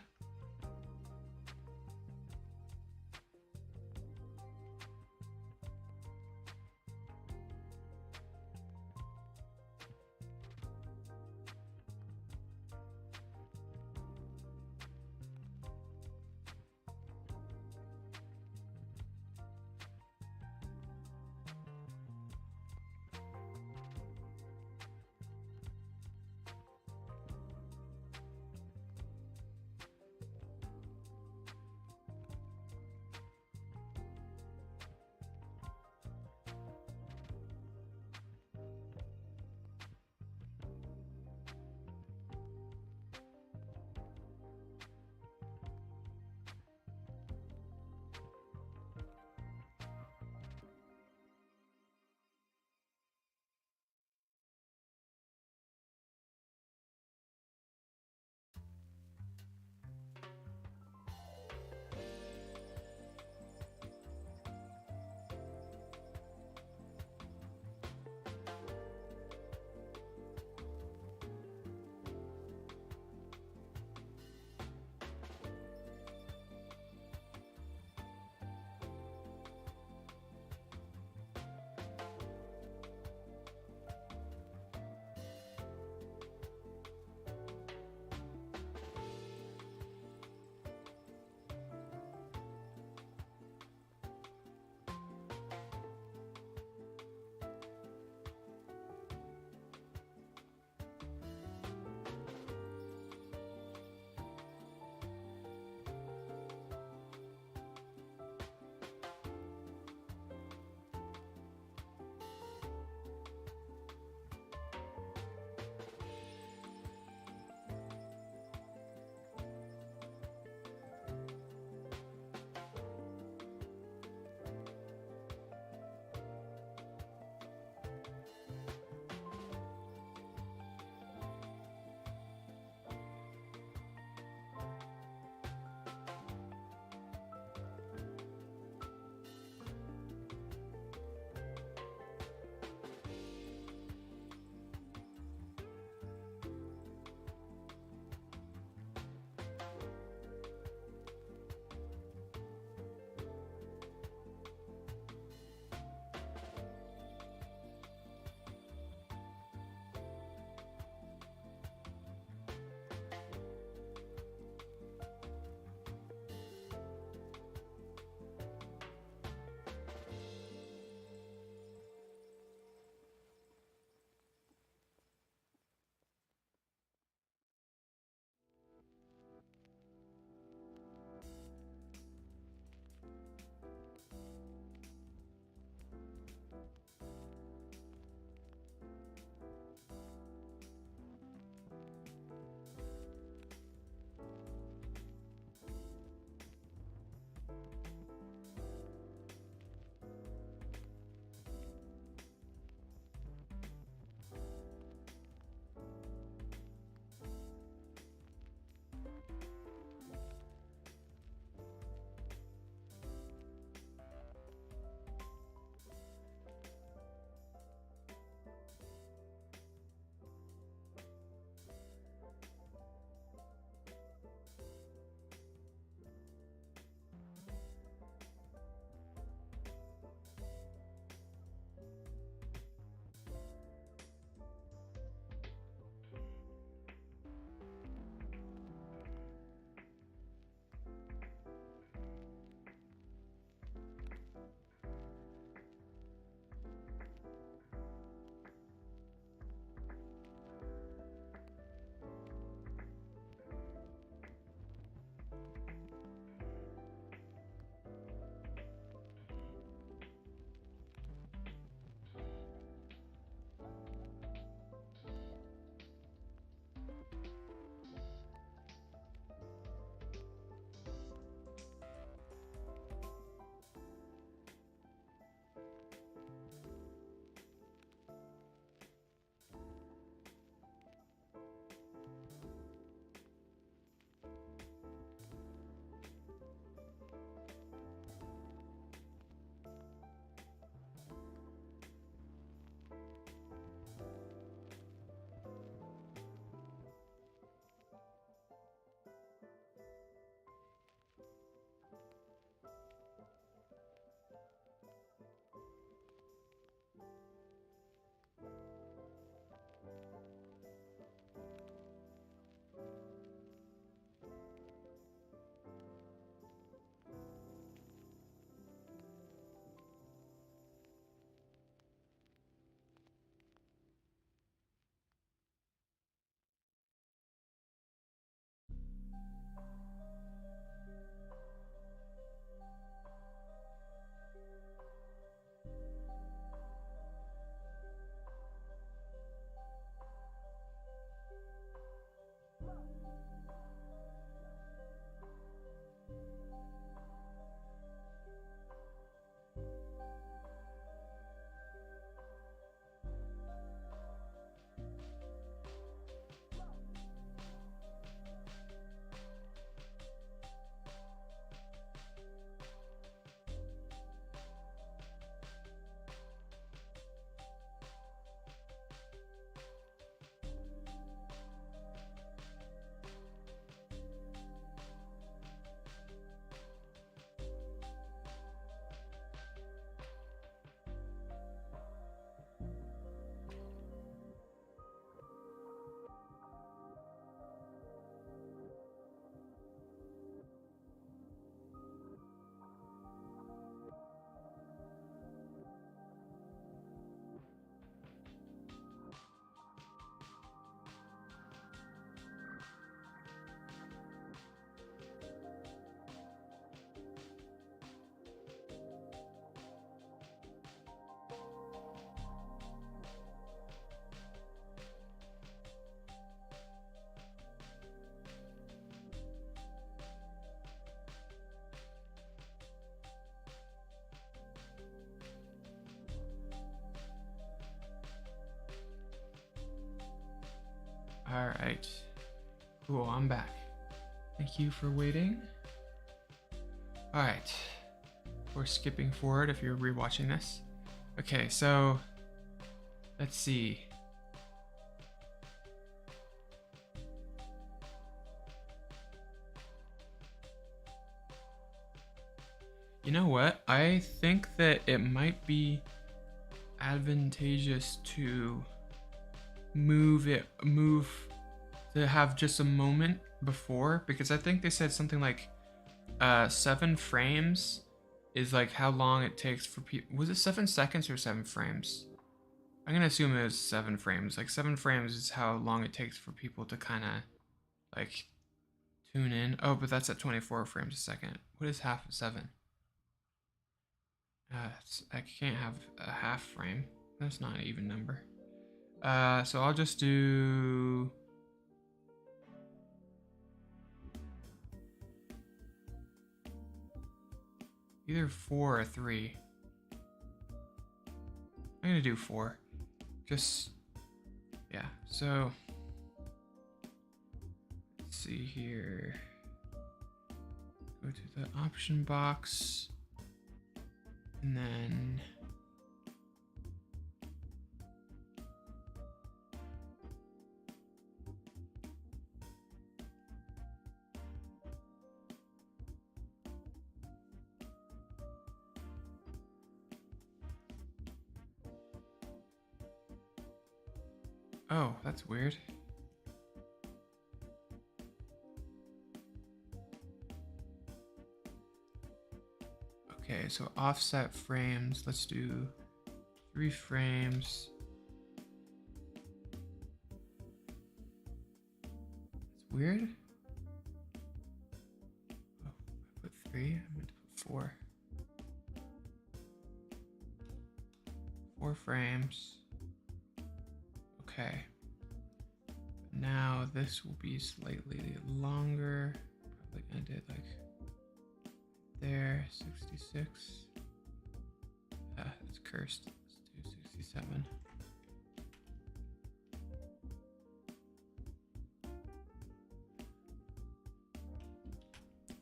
A: All right. Cool, I'm back. Thank you for waiting. All right. We're skipping forward if you're rewatching this. Okay, so let's see. You know what? I think that it might be advantageous to move to have just a moment before, because I think they said something like 7 frames is like how long it takes for people. Was it 7 seconds or 7 frames? I'm gonna assume it was 7 frames. Like 7 frames is how long it takes for people to kind of like tune in. Oh, but that's at 24 frames a second. What is half of 7? I can't have a half frame. That's not an even number. So I'll just do either 4 or 3. I'm gonna do 4. Just, yeah. So let's see here. Go to the option box. And then oh, that's weird. Okay, so offset frames. Let's do 3 frames. It's weird. Oh, I put 3. I meant to put 4. 4 frames. Okay. Now this will be slightly longer. Probably end it like there, 66. It's cursed. Let's do 67.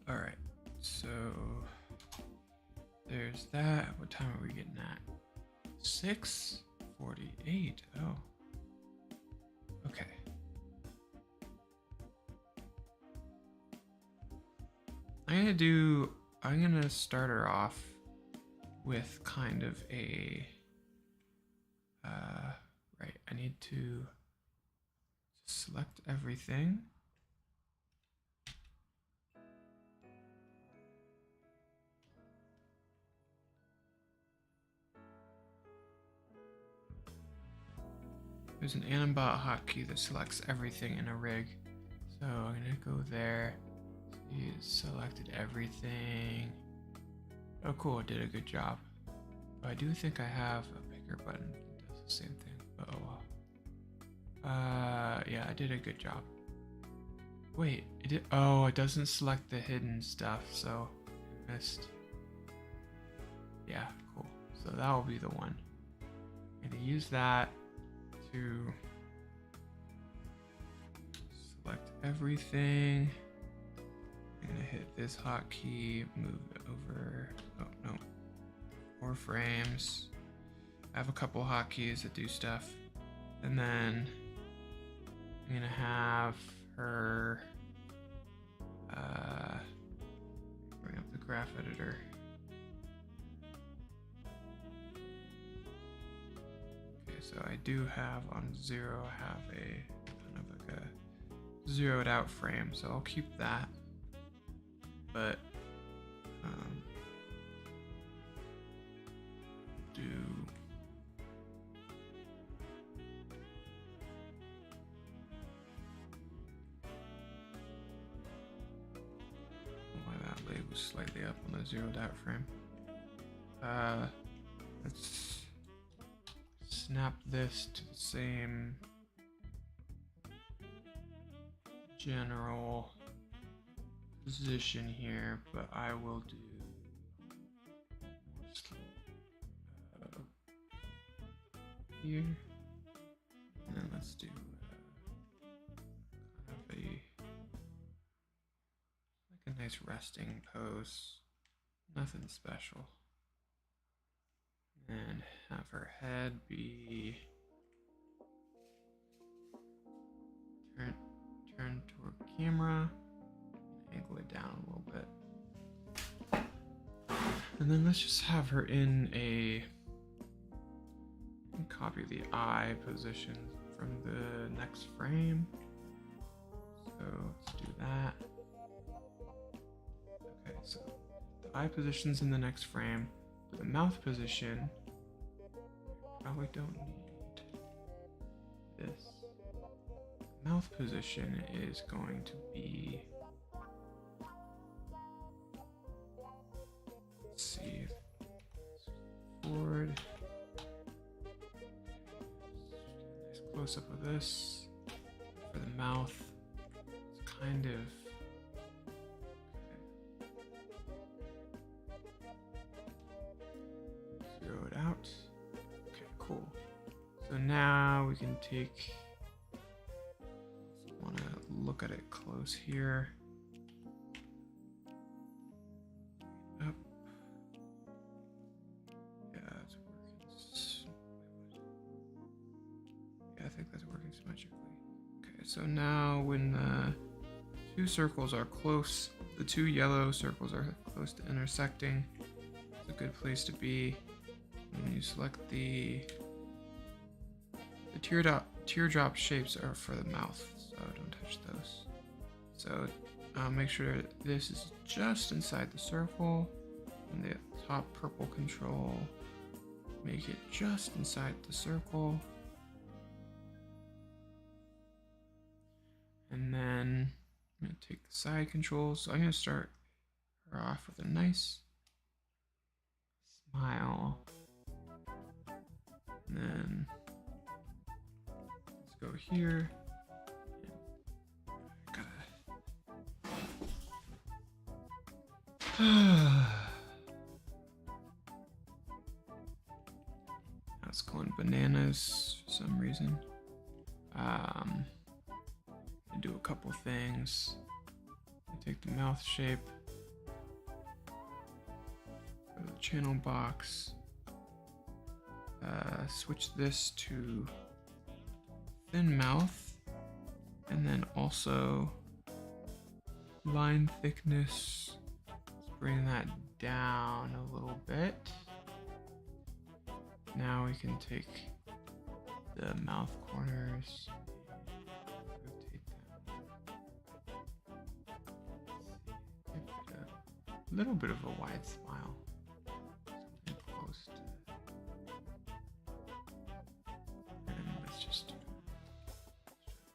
A: All right, so there's that. What time are we getting at? 6:48. Oh, okay. I'm gonna start her off with kind of a, right, I need to select everything. There's an Animbot hotkey that selects everything in a rig. So I'm gonna go there. See, it selected everything. Oh cool, it did a good job. But I do think I have a bigger button that does the same thing, but oh well. Yeah, I did a good job. Wait, it doesn't select the hidden stuff, so I missed. Yeah, cool. So that will be the one. I'm gonna use that to select everything. I'm gonna hit this hotkey, move it over. Oh no, 4 frames. I have a couple hotkeys that do stuff, and then I'm gonna have her bring up the graph editor. Okay, so I do have on 0 have a kind of like a zeroed out frame, so I'll keep that. But do why that label was slightly up on the zeroed out frame. Let's snap this to the same general position here, but I will do here, and then let's do Nice resting pose. Nothing special. And have her head be turn toward camera. Angle it down a little bit. And then let's just have her in a copy the eye position from the next frame. So let's do that. Okay, so the eye position's in the next frame. The mouth position, probably don't need this. Mouth position is going to be, let's see, forward. Nice close up of this. For the mouth, it's kind of zero it out. Okay, cool. So now we can take, want to look at it close here. Up. Yeah, it's working. Yeah, I think that's working symmetrically. Okay, so now when the two circles are close, the two yellow circles are close to intersecting, it's a good place to be. When you select the teardrop shapes are for the mouth, so don't touch those. So make sure this is just inside the circle, and the top purple control, make it just inside the circle. And then I'm going to take the side controls. So I'm going to start her off with a nice smile. And then let's go here. That's going bananas for some reason. Do a couple things. Take the mouth shape, go to the channel box, switch this to thin mouth, and then also line thickness. Let's bring that down a little bit. Now we can take the mouth corners. A little bit of a wide smile. Something close to. And let's just start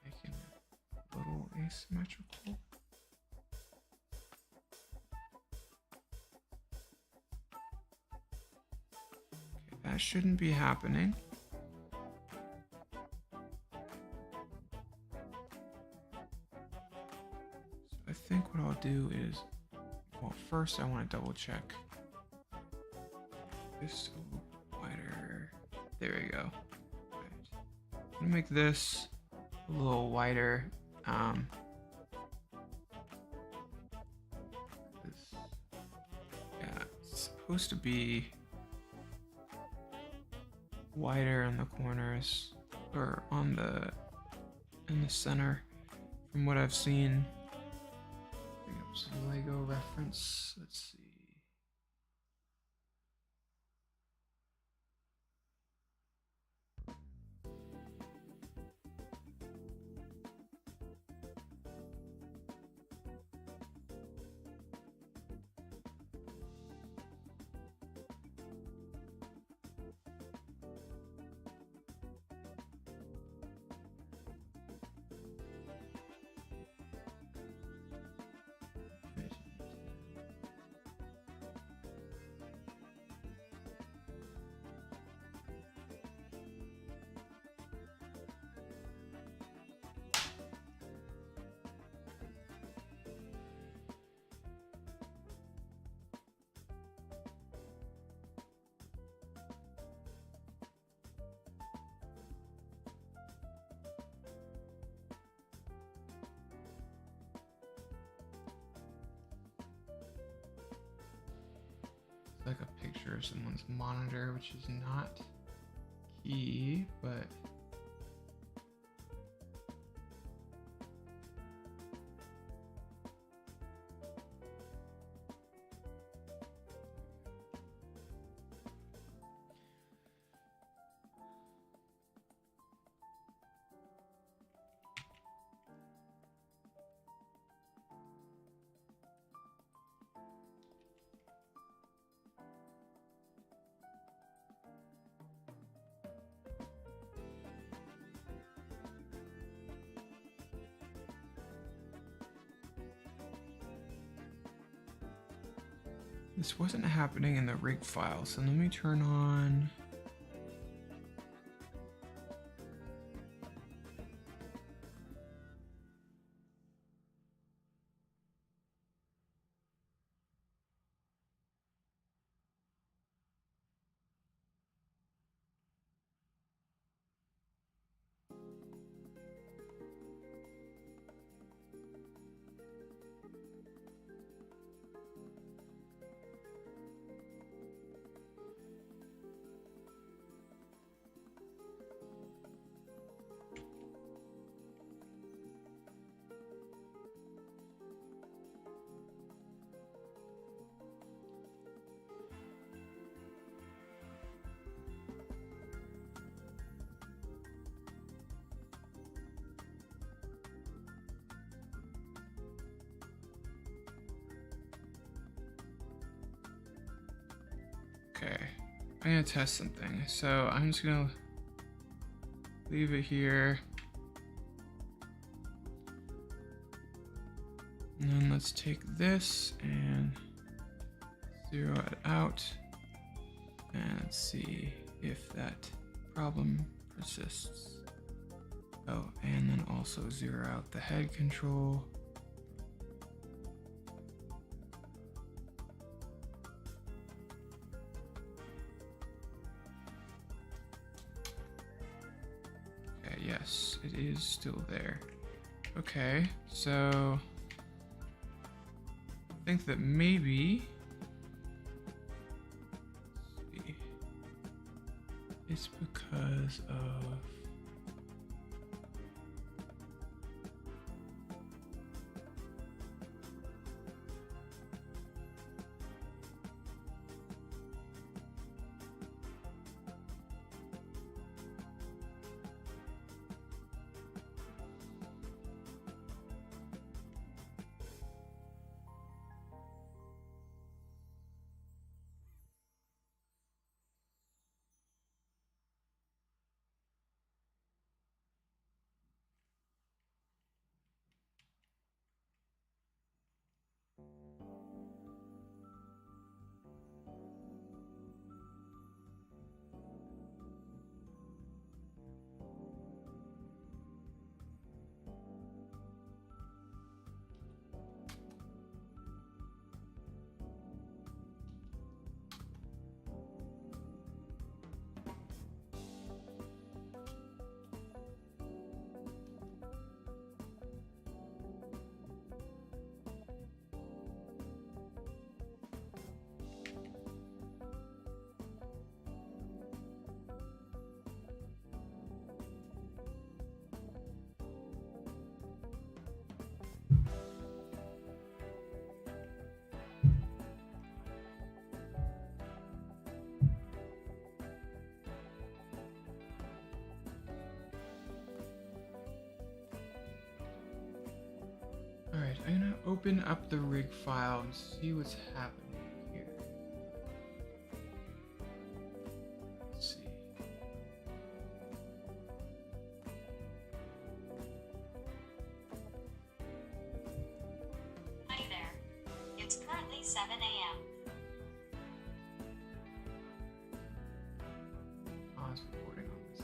A: making it a little asymmetrical. Okay, that shouldn't be happening. So I think what I'll do is, well, first I want to double check this a little wider. There we go. Right. I'm gonna make this a little wider. Yeah, it's supposed to be wider in the corners or in the center, from what I've seen. Some Lego reference. Let's see. capture someone's monitor, which is not key, but this wasn't happening in the rig file, so let me turn on. Okay, I'm gonna test something. So I'm just gonna leave it here. And then let's take this and zero it out. And let's see if that problem persists. Oh, and then also zero out the head control. Yes, it is still there. Okay, so I think that maybe it's because of Alright, I'm gonna open up the rig file and see what's happening here. Let's see.
B: Hi there. It's currently 7 a.m.
A: Pause recording on this.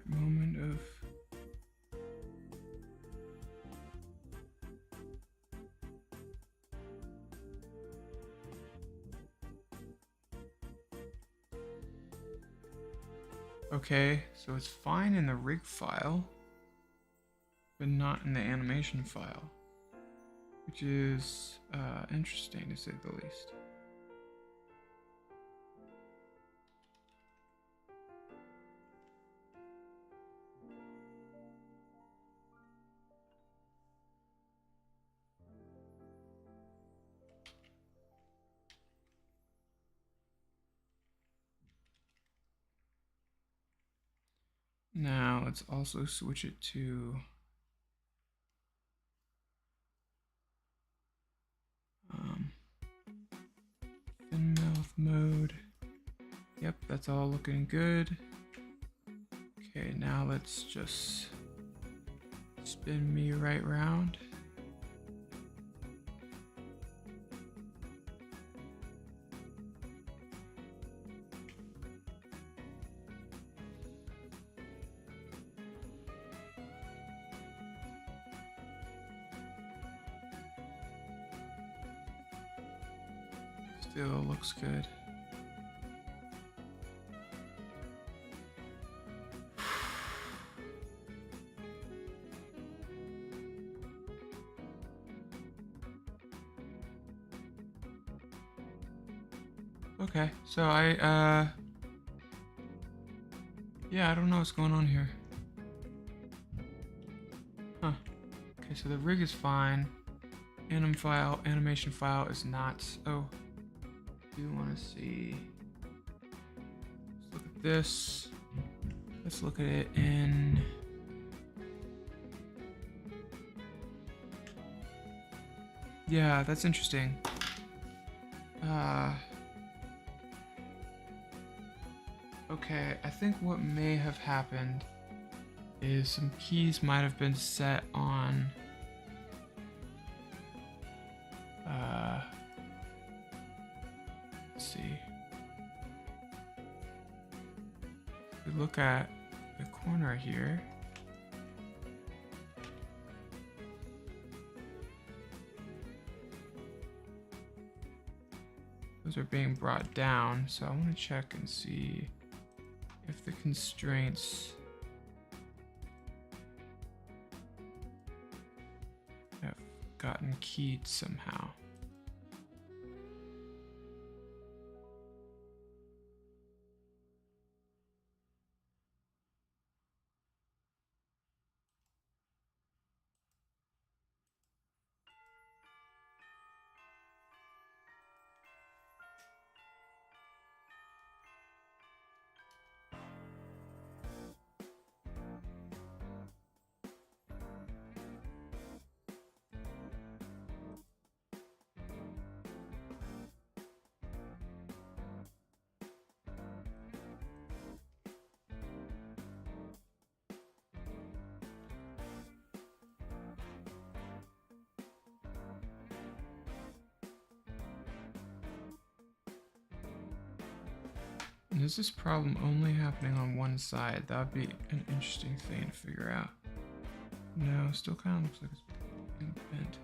A: Moment of okay, so it's fine in the rig file, but not in the animation file, which is interesting to say the least. Now let's also switch it to thin mouth mode. Yep, that's all looking good. Okay, now let's just spin me right round. Still looks good. Okay, so yeah, I don't know what's going on here. Huh. Okay, so the rig is fine. Animation file is not. Oh, I do want to see. Let's look at this. Let's look at it in. Yeah, that's interesting. Okay, I think what may have happened is some keys might have been set on let's see. If we look at the corner here, those are being brought down, so I want to check and see if the constraints have gotten keyed somehow. And is this problem only happening on one side? That would be an interesting thing to figure out. No, still kind of looks like it's being bent.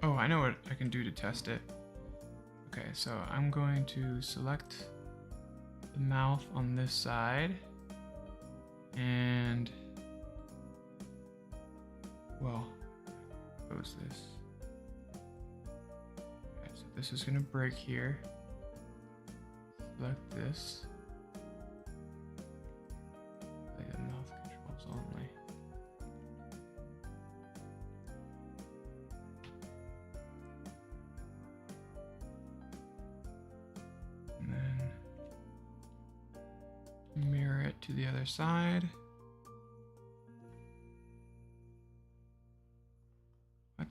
A: Oh, I know what I can do to test it. Okay, so I'm going to select the mouth on this side. And, well, what goes this? Okay, so this is gonna break here. Select this. Play the mouth controls only. And then mirror it to the other side. What?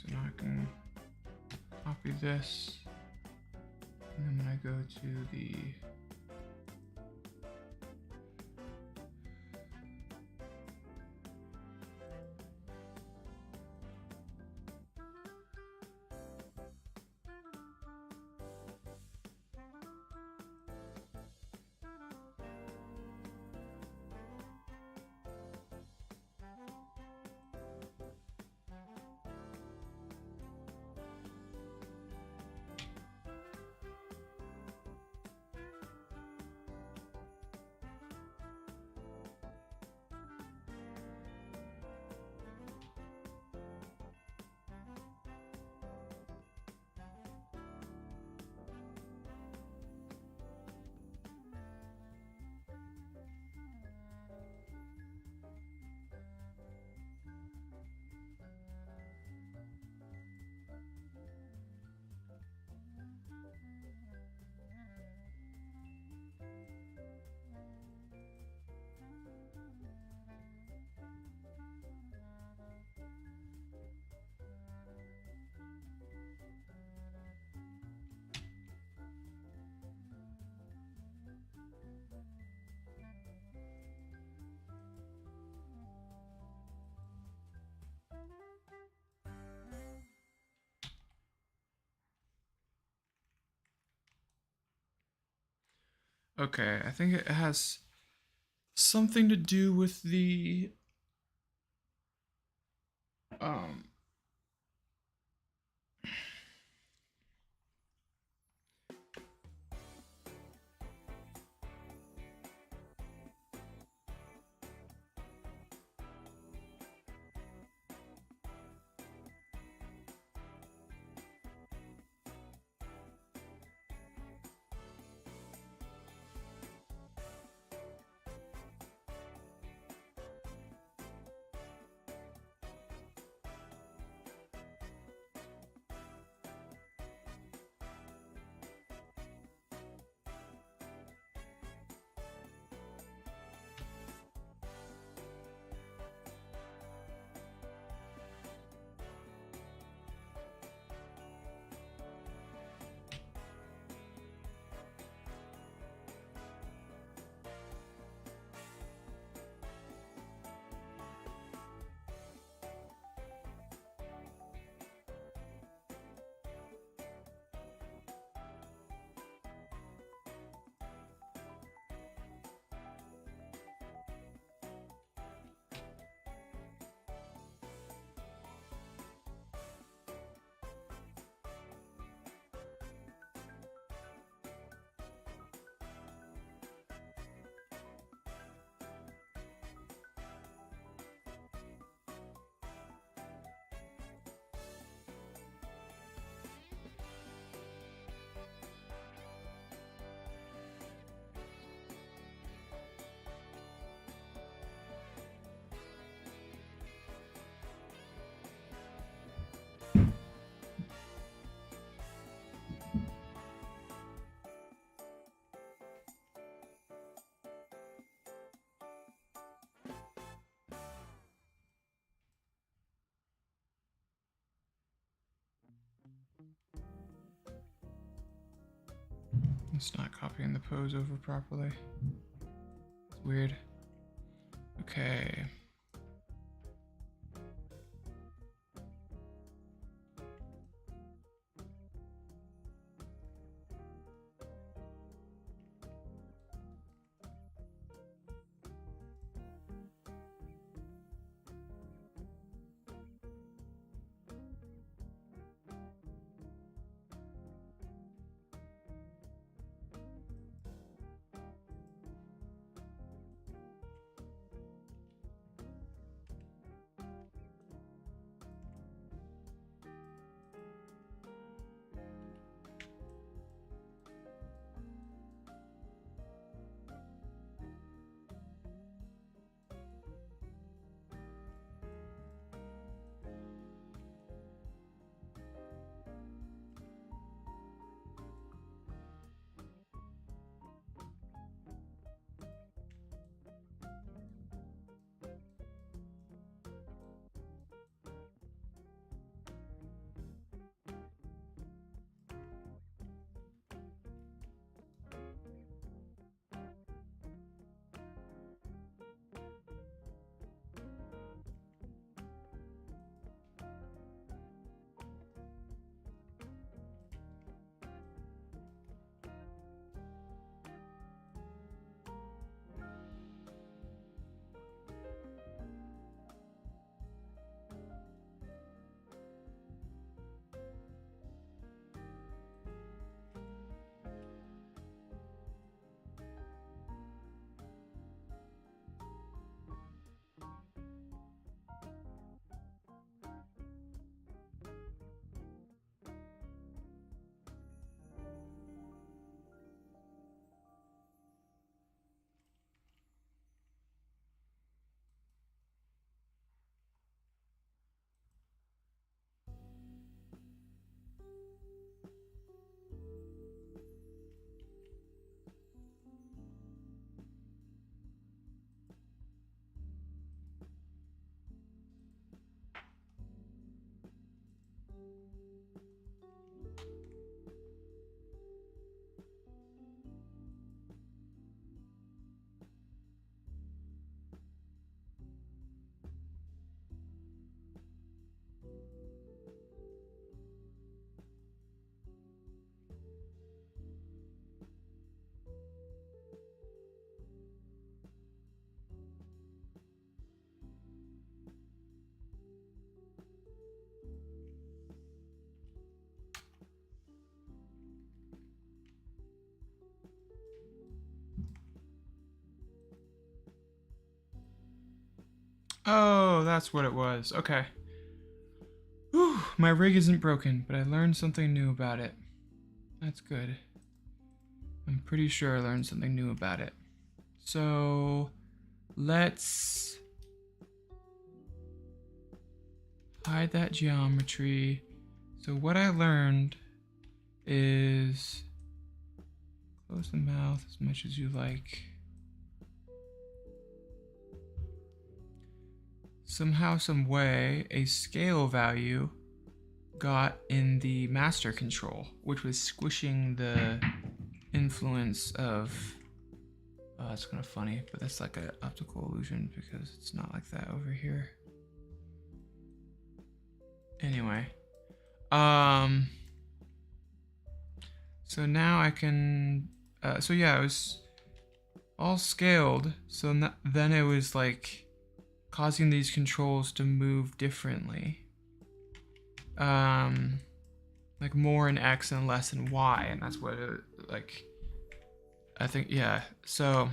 A: So now I can copy this. And then when I go to the okay, I think it has something to do with the um it's not copying the pose over properly. It's weird. Okay. Oh, that's what it was. Okay. Whew, my rig isn't broken, but I learned something new about it. That's good. I'm pretty sure I learned something new about it. So let's hide that geometry. So what I learned is close the mouth as much as you like. Somehow, some way, a scale value got in the master control, which was squishing the influence of. Oh, that's kind of funny, but that's like an optical illusion because it's not like that over here. Anyway, so now I can. So yeah, it was all scaled. So then it was like causing these controls to move differently. Like more in X and less in Y, and that's what it, like, I think, yeah. So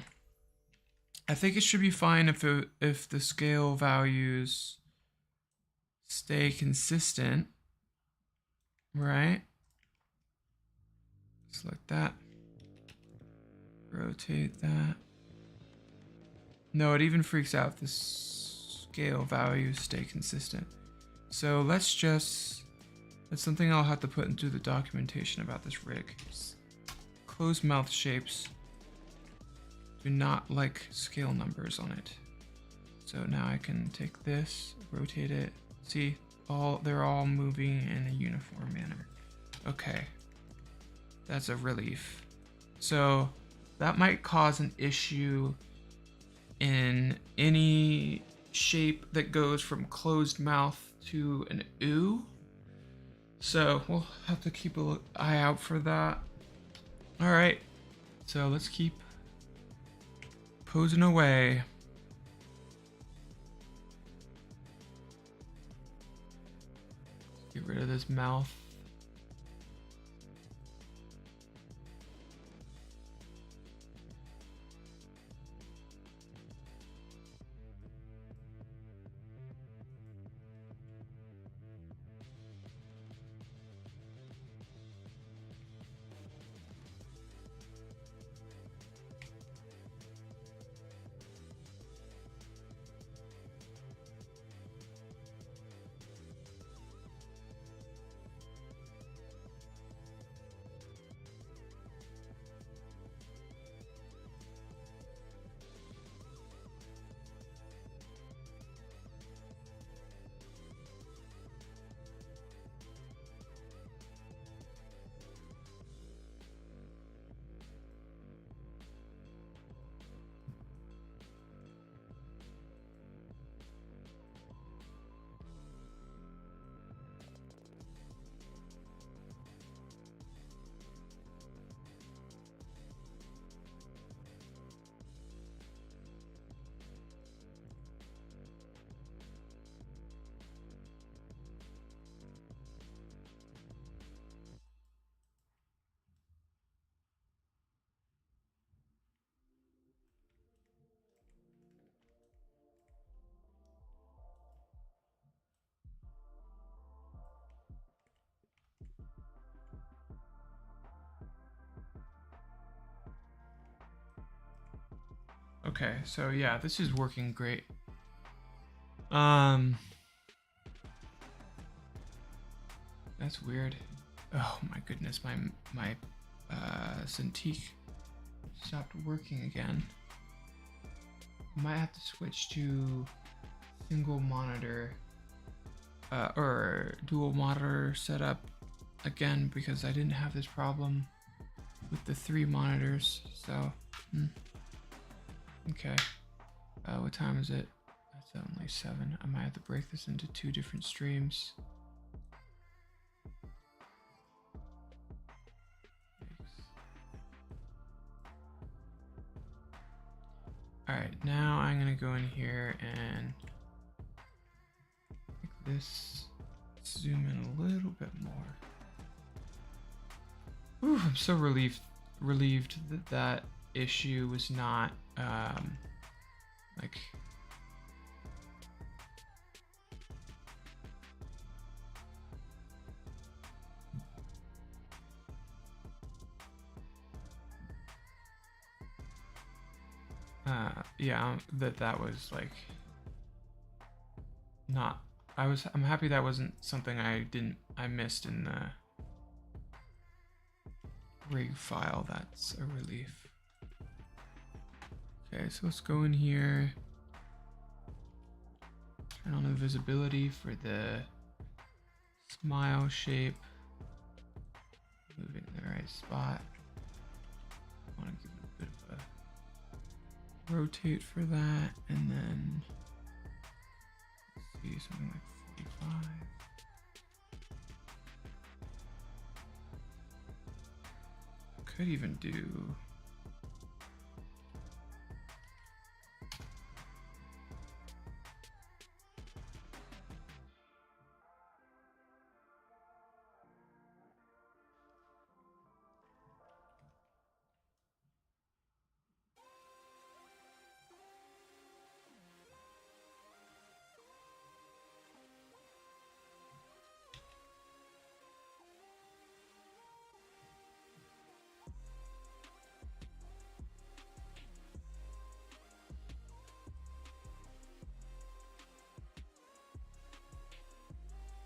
A: I think it should be fine if the scale values stay consistent, right? Select that. Rotate that. No, it even freaks out if the scale values stay consistent. So that's something I'll have to put into the documentation about this rig. Closed mouth shapes do not like scale numbers on it. So now I can take this, rotate it. See, they're all moving in a uniform manner. Okay, that's a relief. So that might cause an issue in any shape that goes from closed mouth to an ooh. So we'll have to keep an eye out for that. All right, so let's keep posing away. Get rid of this mouth. Okay, so yeah, this is working great. That's weird. Oh my goodness, my Cintiq stopped working again. Might have to switch to single monitor or dual monitor setup again because I didn't have this problem with the 3 monitors. So, okay. What time is it? That's only 7. I might have to break this into 2 different streams. Alright, now I'm gonna go in here and make this zoom in a little bit more. Ooh, I'm so relieved that that issue was not like Yeah, that was like not. I'm happy that wasn't something I missed in the rig file. That's a relief. Okay, so let's go in here. Turn on the visibility for the smile shape. Move it in the right spot. I want to give it a bit of a rotate for that, and then let's see, something like 45. Could even do.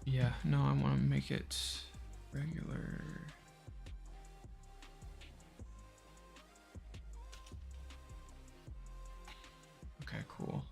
A: Yeah, no, I want to make it regular. Okay, cool.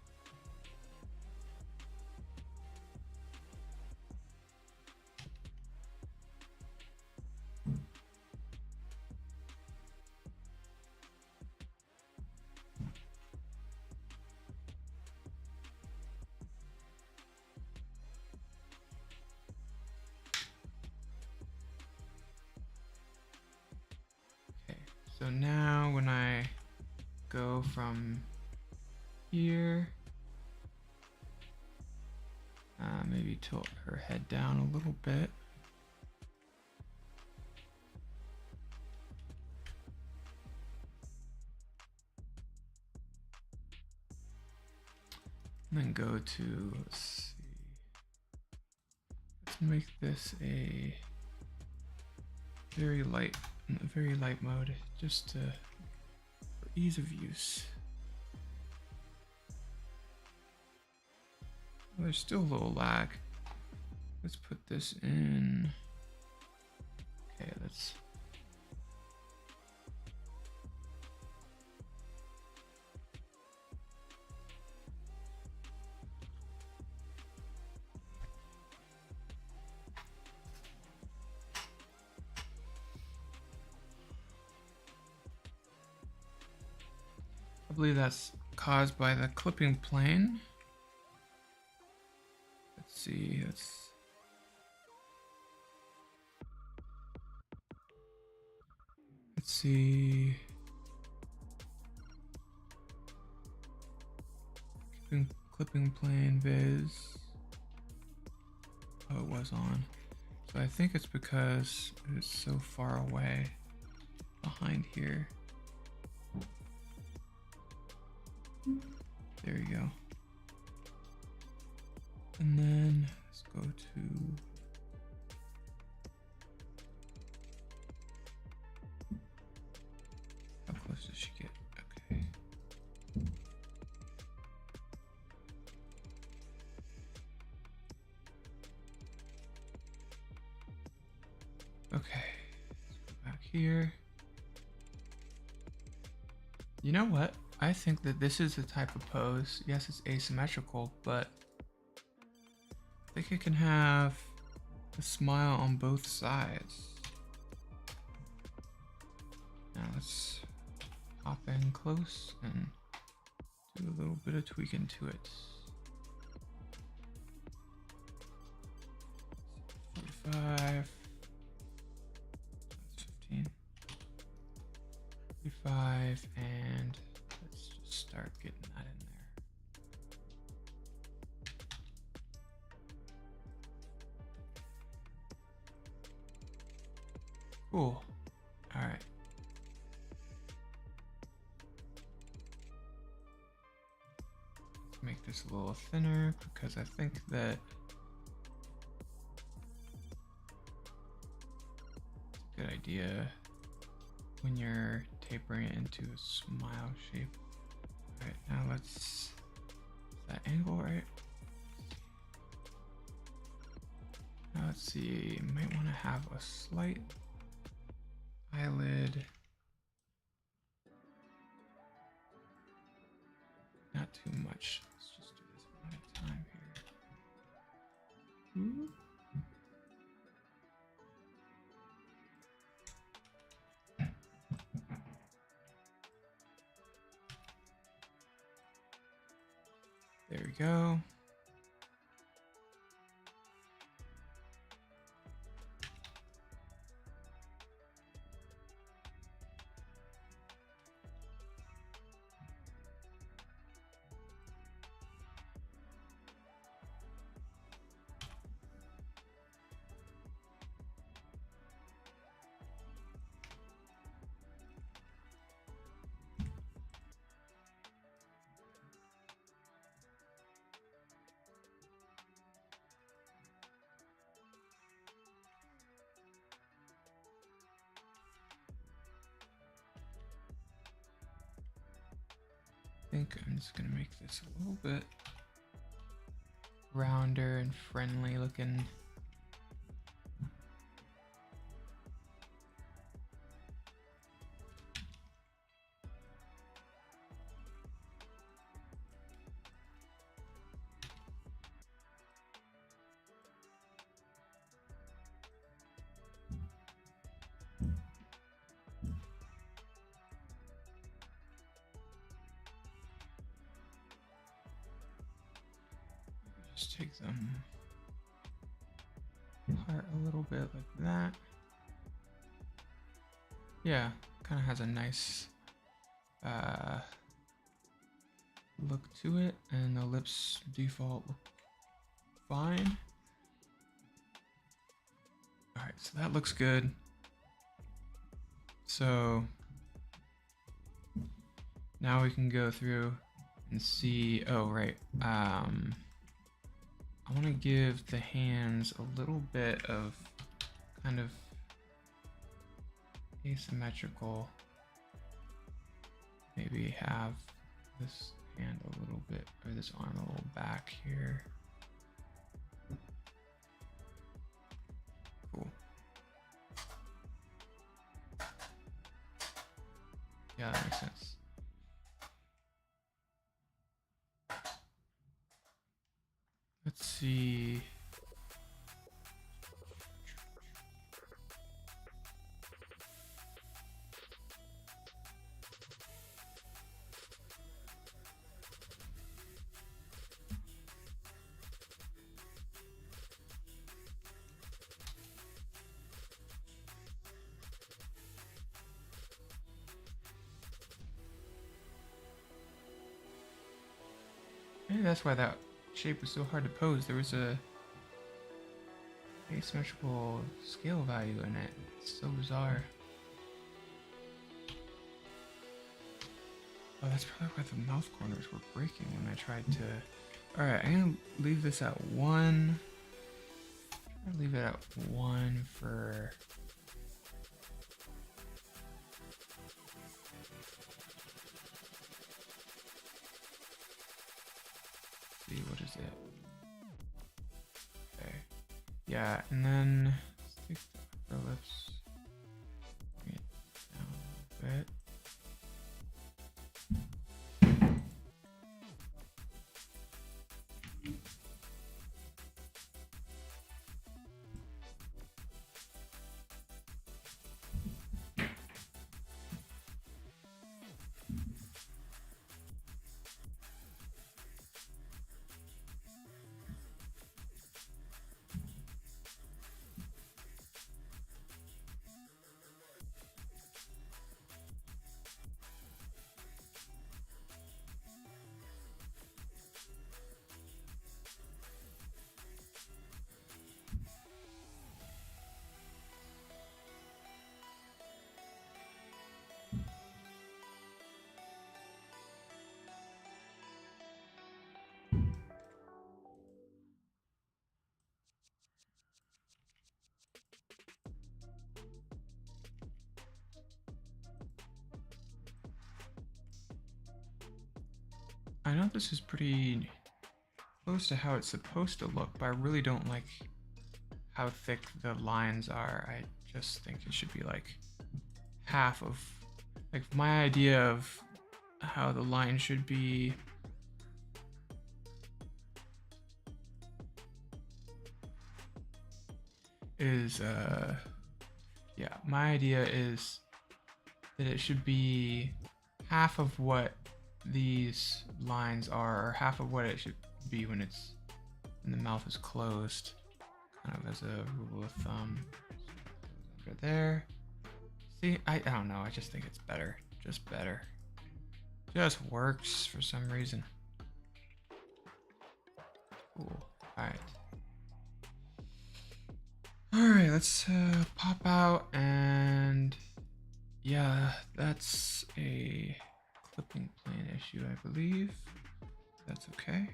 A: Okay, so now when I go from here, maybe tilt her head down a little bit. And then go to, let's see, let's make this a very light mode, just for ease of use. Well, there's still a little lag. Let's put this in. Okay, let's. I believe that's caused by the clipping plane. Let's see, let's see. Clipping plane viz. Oh, it was on. So I think it's because it's so far away behind here. There you go. And then let's go to how close does she get? Okay. Okay. Let's go back here. You know what? I think that this is the type of pose. Yes, it's asymmetrical, but I think it can have a smile on both sides. Now let's hop in close and do a little bit of tweaking to it. 45. That's 15. 45, and let's just start getting that in there. Cool. All right. Let's make this a little thinner because I think that it's a good idea when you're tapering it into a smile shape. Alright, now let's, that angle, right? Now let's see, might want to have a slight eyelid. Not too much. Let's just do this one at a time here. Ooh. There we go. I think I'm just gonna make this a little bit rounder and friendly looking. Just take them apart a little bit like that. Yeah, kind of has a nice look to it, and the lips default look fine. All right, so that looks good. So now we can go through and see, oh, right. I want to give the hands a little bit of kind of asymmetrical. Maybe have this hand a little bit, or this arm a little back here. Cool. Yeah, that makes sense. Let's see. Maybe that's why that shape was so hard to pose. There was a asymmetrical scale value in it. It's so bizarre. Oh, that's probably why the mouth corners were breaking when I tried to... Alright, I'm gonna leave this at 1. I'll leave it at 1 for... see, what is it? Okay. Yeah, and then let's take the upper lips. Bring it down a little bit. I know this is pretty close to how it's supposed to look, but I really don't like how thick the lines are. I just think it should be like half of, like my idea of how the line should be. Is yeah, my idea is that it should be half of what these lines are, or half of what it should be when the mouth is closed, kind of as a rule of thumb. Under there. See, I don't know, I just think it's better. Just better. Just works for some reason. Cool. Alright. Alright, let's pop out, and yeah, that's a clipping plane issue, I believe. That's okay.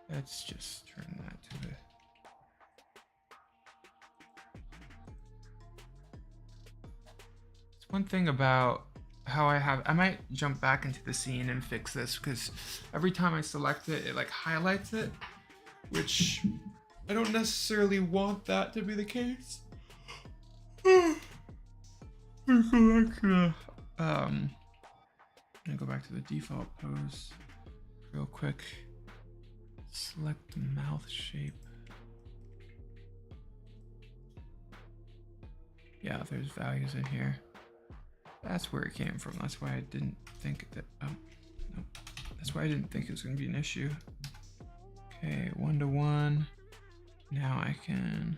A: Let's just turn that to the... It's one thing about how I might jump back into the scene and fix this, because every time I select it, it like highlights it, which I don't necessarily want that to be the case. I'm gonna go back to the default pose real quick. Select the mouth shape. Yeah, there's values in here. That's where it came from. That's why I didn't think that. Oh, no. That's why I didn't think it was gonna be an issue. Okay, 1:1. Now I can.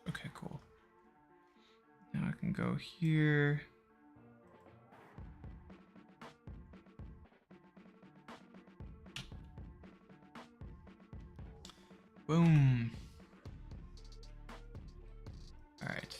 A: Okay, cool. Now I can go here. Boom. All right.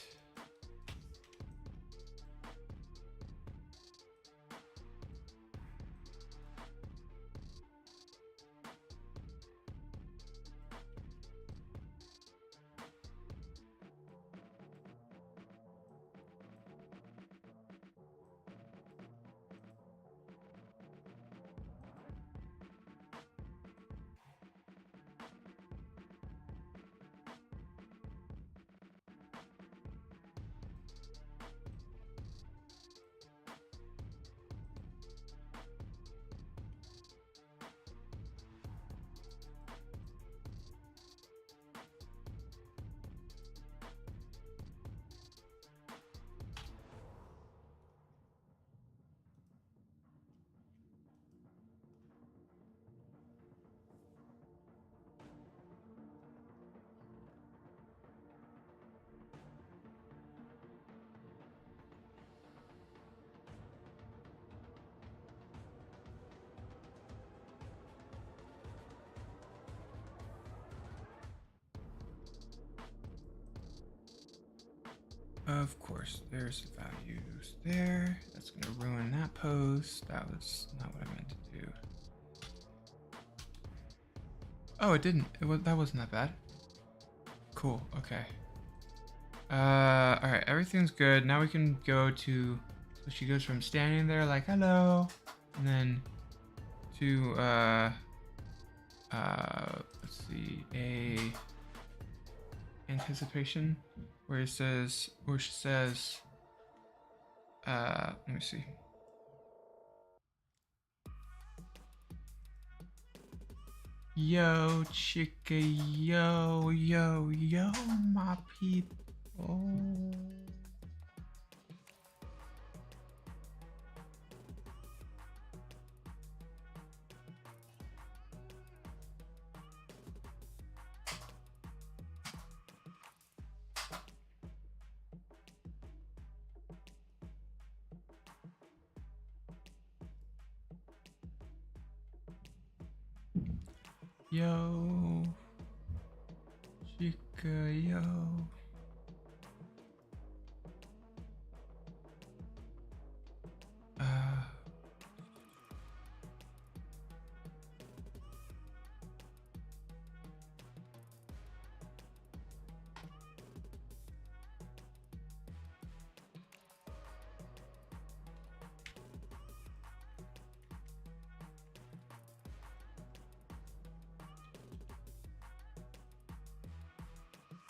A: Of course, there's the values there. That's gonna ruin that pose. That was not what I meant to do. Oh, it didn't. That wasn't that bad. Cool. Okay. All right. Everything's good. Now we can go to. So she goes from standing there like hello, and then to let's see, a anticipation where she says, let me see. Yo, chicka, yo, yo, yo, my people. Yo, chica, yo.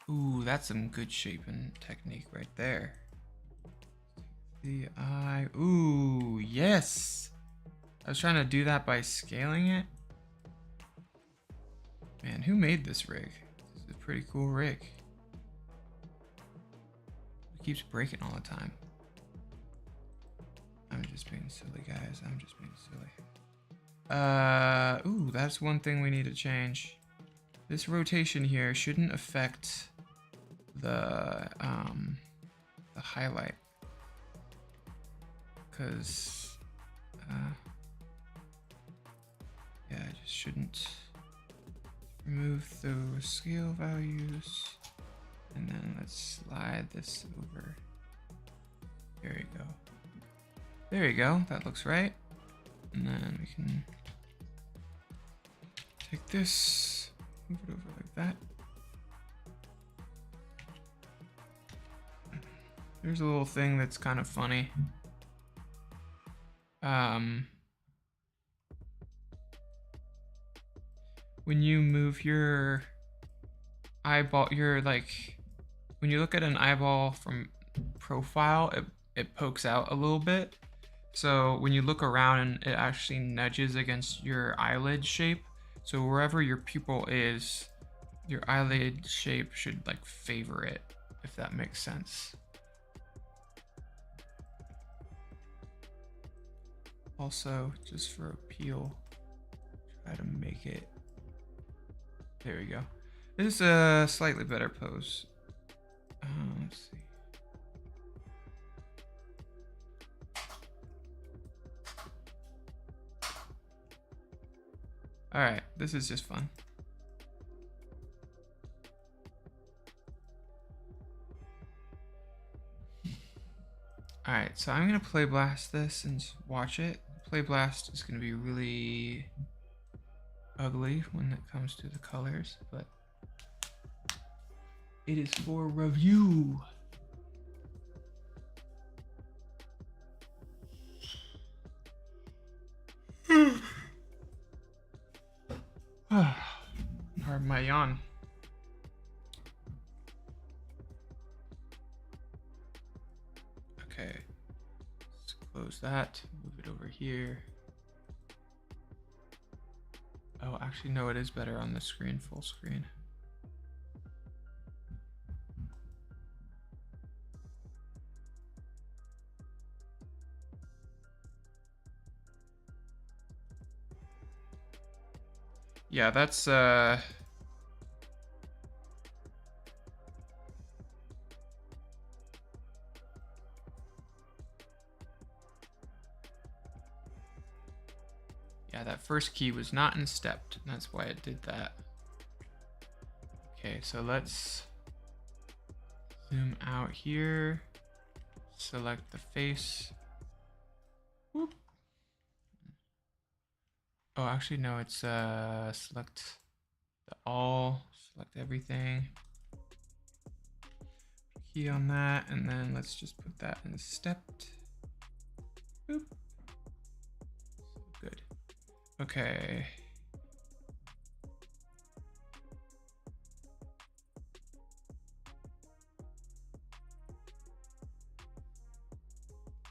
A: Ooh, that's some good shaping technique right there. The eye. Ooh, yes. I was trying to do that by scaling it. Man, who made this rig? This is a pretty cool rig. It keeps breaking all the time. I'm just being silly, guys. I'm just being silly. Ooh, that's one thing we need to change. This rotation here shouldn't affect the highlight. Because, yeah, I just shouldn't. Remove those scale values. And then let's slide this over. There you go. There you go. That looks right. And then we can take this, move it over like that. There's a little thing that's kind of funny. When you move your eyeball, when you look at an eyeball from profile, it pokes out a little bit. So when you look around, it actually nudges against your eyelid shape. So wherever your pupil is, your eyelid shape should like favor it, if that makes sense. Also, just for appeal, try to make it. There we go. This is a slightly better pose. Let's see. All right, this is just fun. All right, so I'm gonna play blast this and watch it. Play blast is gonna be really ugly when it comes to the colors, but it is for review. Pardon my yawn. Okay, let's close that, move it over here. Oh, actually, no, it is better on the screen, full screen. Yeah, that's yeah, that first key was not in stepped, and that's why it did that. Okay, so let's zoom out here, select the face. Whoop. Oh, actually, no, it's select the all, select everything. Key on that, and then let's just put that in stepped. Boop. Good. Okay.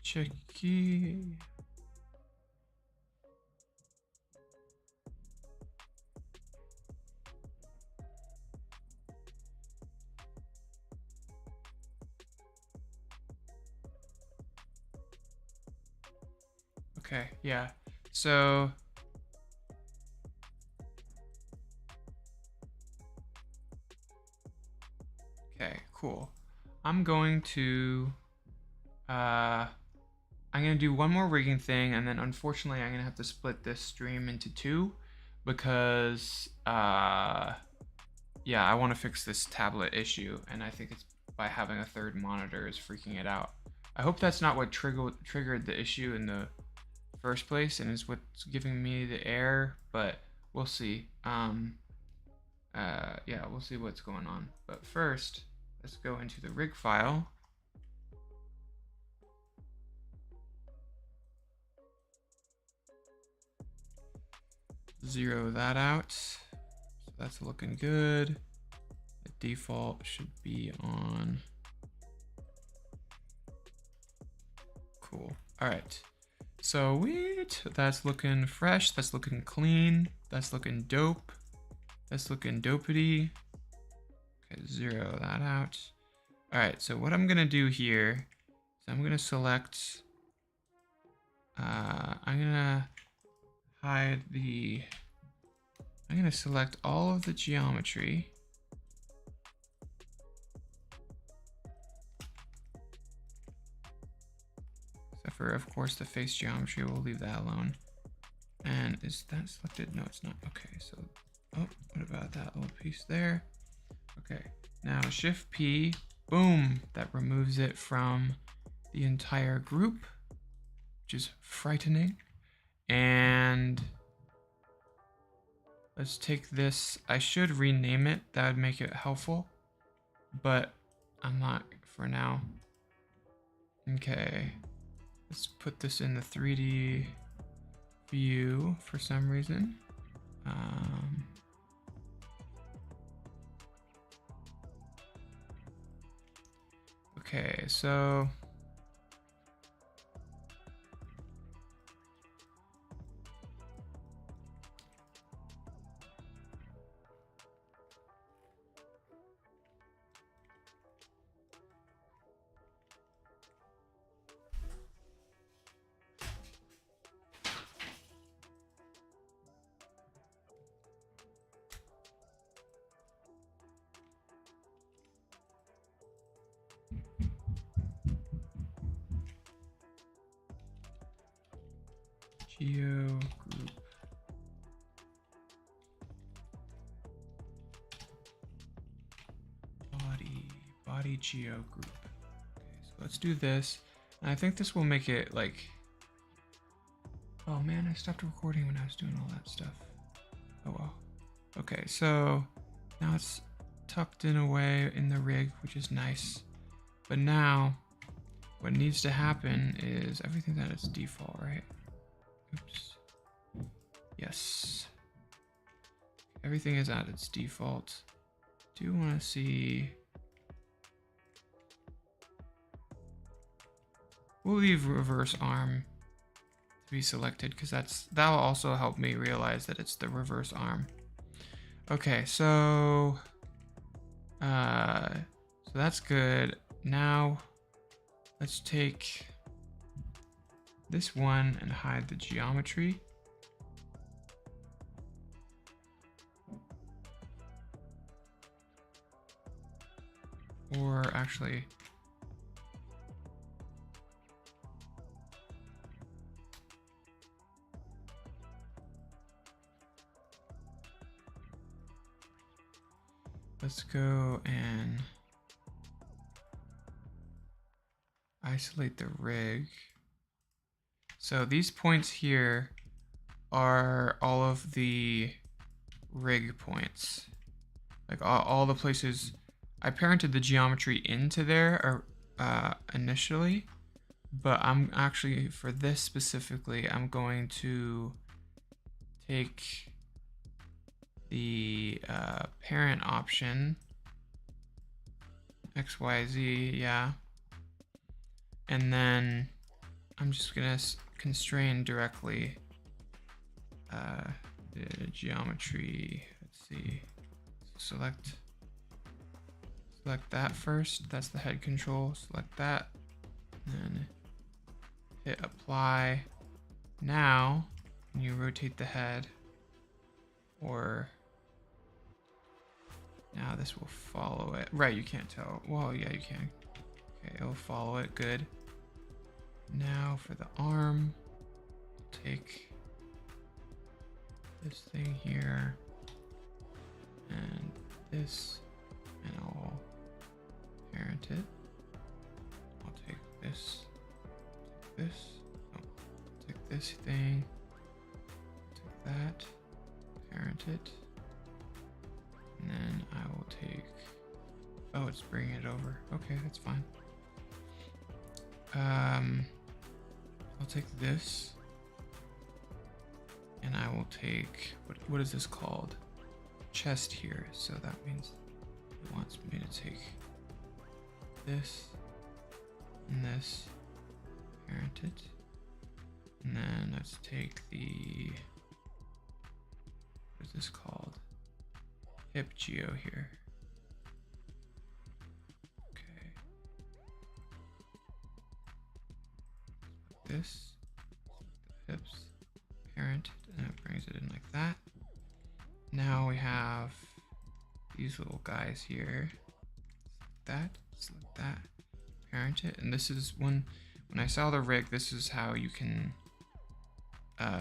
A: Check key. Okay, yeah. So okay, cool. I'm going to do one more rigging thing, and then unfortunately I'm gonna have to split this stream into two because yeah, I want to fix this tablet issue, and I think it's by having a third monitor is freaking it out. I hope that's not what triggered the issue in the first place and is what's giving me the error, but we'll see. Yeah, we'll see what's going on. But first, let's go into the rig file. Zero that out. So that's looking good. default should be on. Cool. All right. Sweet. That's looking fresh. That's looking clean. That's looking dope. That's looking dopity. Okay, zero that out. All right, so what I'm gonna do here is I'm gonna select, I'm gonna hide the, I'm gonna select all of the geometry. Except for, of course, the face geometry, we'll leave that alone. And is that selected? No, it's not. Okay, so, oh, what about that little piece there? Okay, now Shift P, boom, that removes it from the entire group, which is frightening. And let's take this, I should rename it, that would make it helpful, but I'm not for now. Okay, let's put this in the 3D view for some reason. Okay, so geo group. Body geo group. Okay, so let's do this. And I think this will make it like, oh man, I stopped recording when I was doing all that stuff. Oh well. Okay, so now it's tucked in away in the rig, which is nice. But now what needs to happen is everything's at its default, right? Oops. Yes. Everything is at its default. Do want to see. We'll leave reverse arm to be selected because that'll also help me realize that it's the reverse arm. Okay, so that's good. Now let's take this one and hide the geometry. Or actually, let's go and isolate the rig. So these points here are all of the rig points. Like all the places I parented the geometry into there initially, but I'm actually, for this specifically, I'm going to take the parent option, XYZ, yeah. And then I'm just gonna constrain directly the geometry. Let's see, select that first. That's the head control. Select that, then hit apply. Now, when you rotate the head, or now this will follow it. Right, you can't tell. Well, yeah, you can. Okay, it'll follow it. Good. Now for the arm, take this thing here and this, and I'll parent it. I'll take this, take this thing, take that, parent it, and then I will take, oh, it's bringing it over. Okay, that's fine. I'll take this, and I will take, what is this called? Chest here, so that means It wants me to take this and this, parent it, and then let's take the, what is this called? Hip geo here. Okay. This, the hips, parent, and it brings it in like that. Now we have these little guys here. Select that, parent it, and this is when I saw the rig, this is how you can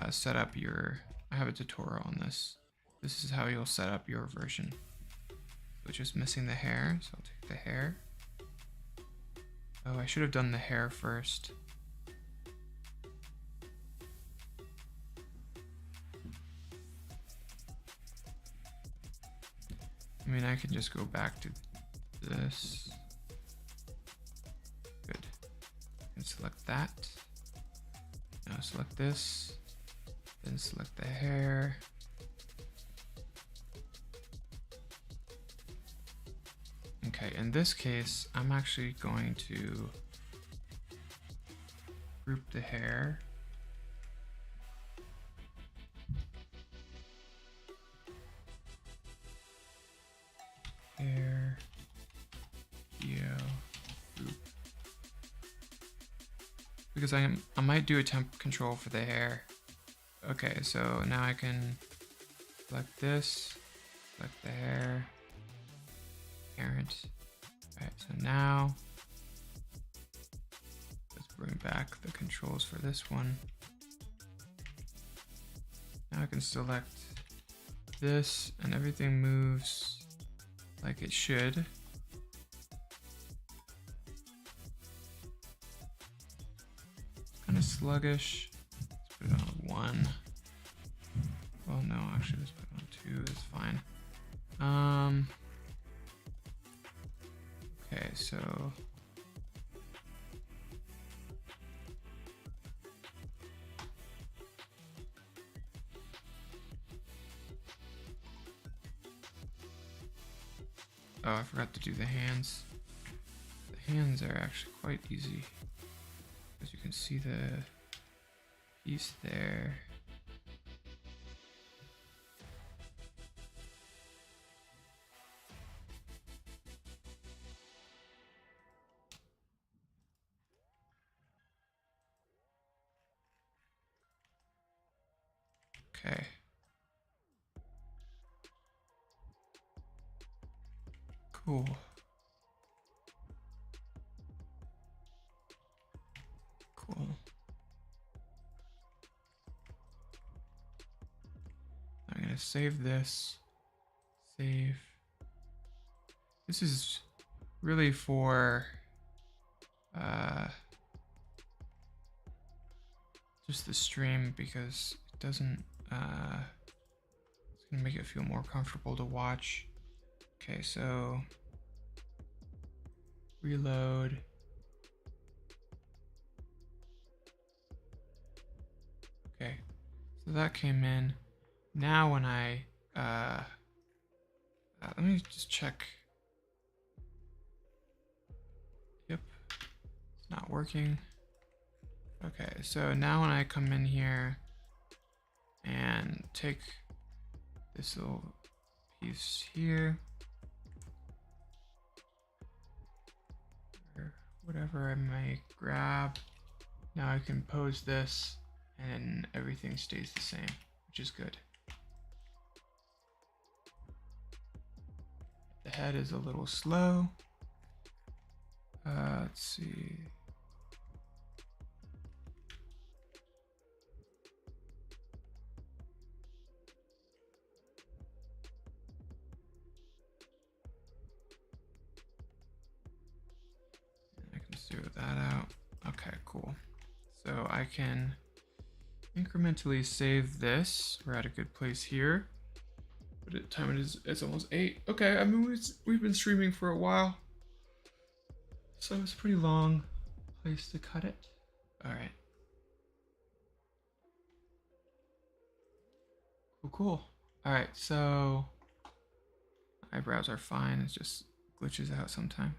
A: set up your, I have a tutorial on this. This is how you'll set up your version. So just missing the hair, so I'll take the hair. Oh, I should have done the hair first. I mean, I can just go back to this. Good. And select that. Now select this. Then select the hair. Okay, in this case, I'm actually going to group the hair. Hair, geo, group. Because I might do a temp control for the hair. Okay, so now I can select this, select the hair, parent. Alright, so now let's bring back the controls for this one. Now I can select this and everything moves like it should. It's kind of sluggish. Let's put it on 1. Well, no, actually, let's put it on 2. It's fine. Okay, so oh, I forgot to do the hands. The hands are actually quite easy. As you can see the piece there. Okay. Cool. Cool. I'm gonna save this. Save. This is really for just the stream because it doesn't it's gonna make it feel more comfortable to watch. Okay, so reload. Okay, so that came in. Now when I let me just check. Yep, it's not working. Okay, so now when I come in here and take this little piece here, or whatever I might grab, now I can pose this and everything stays the same, which is good. The head is a little slow. Let's see. I can zero that out. Okay, cool. So I can incrementally save this. We're at a good place here. But at time it is, it's almost 8. Okay, I mean we've been streaming for a while, so it's a pretty long place to cut it. All right. Cool. All right, so eyebrows are fine. It just glitches out sometimes.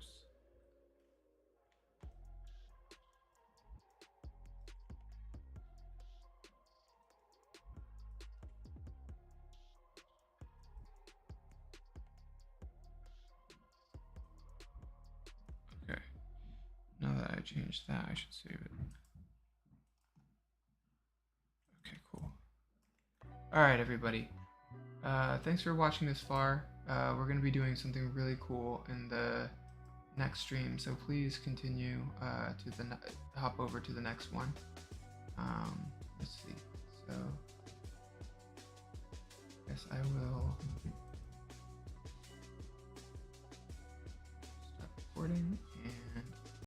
A: Okay. Now that I changed that, I should save it. Okay, cool. All right, everybody. Thanks for watching this far. We're going to be doing something really cool in the next stream, so please continue to hop over to the next one. Let's see. So, I guess I will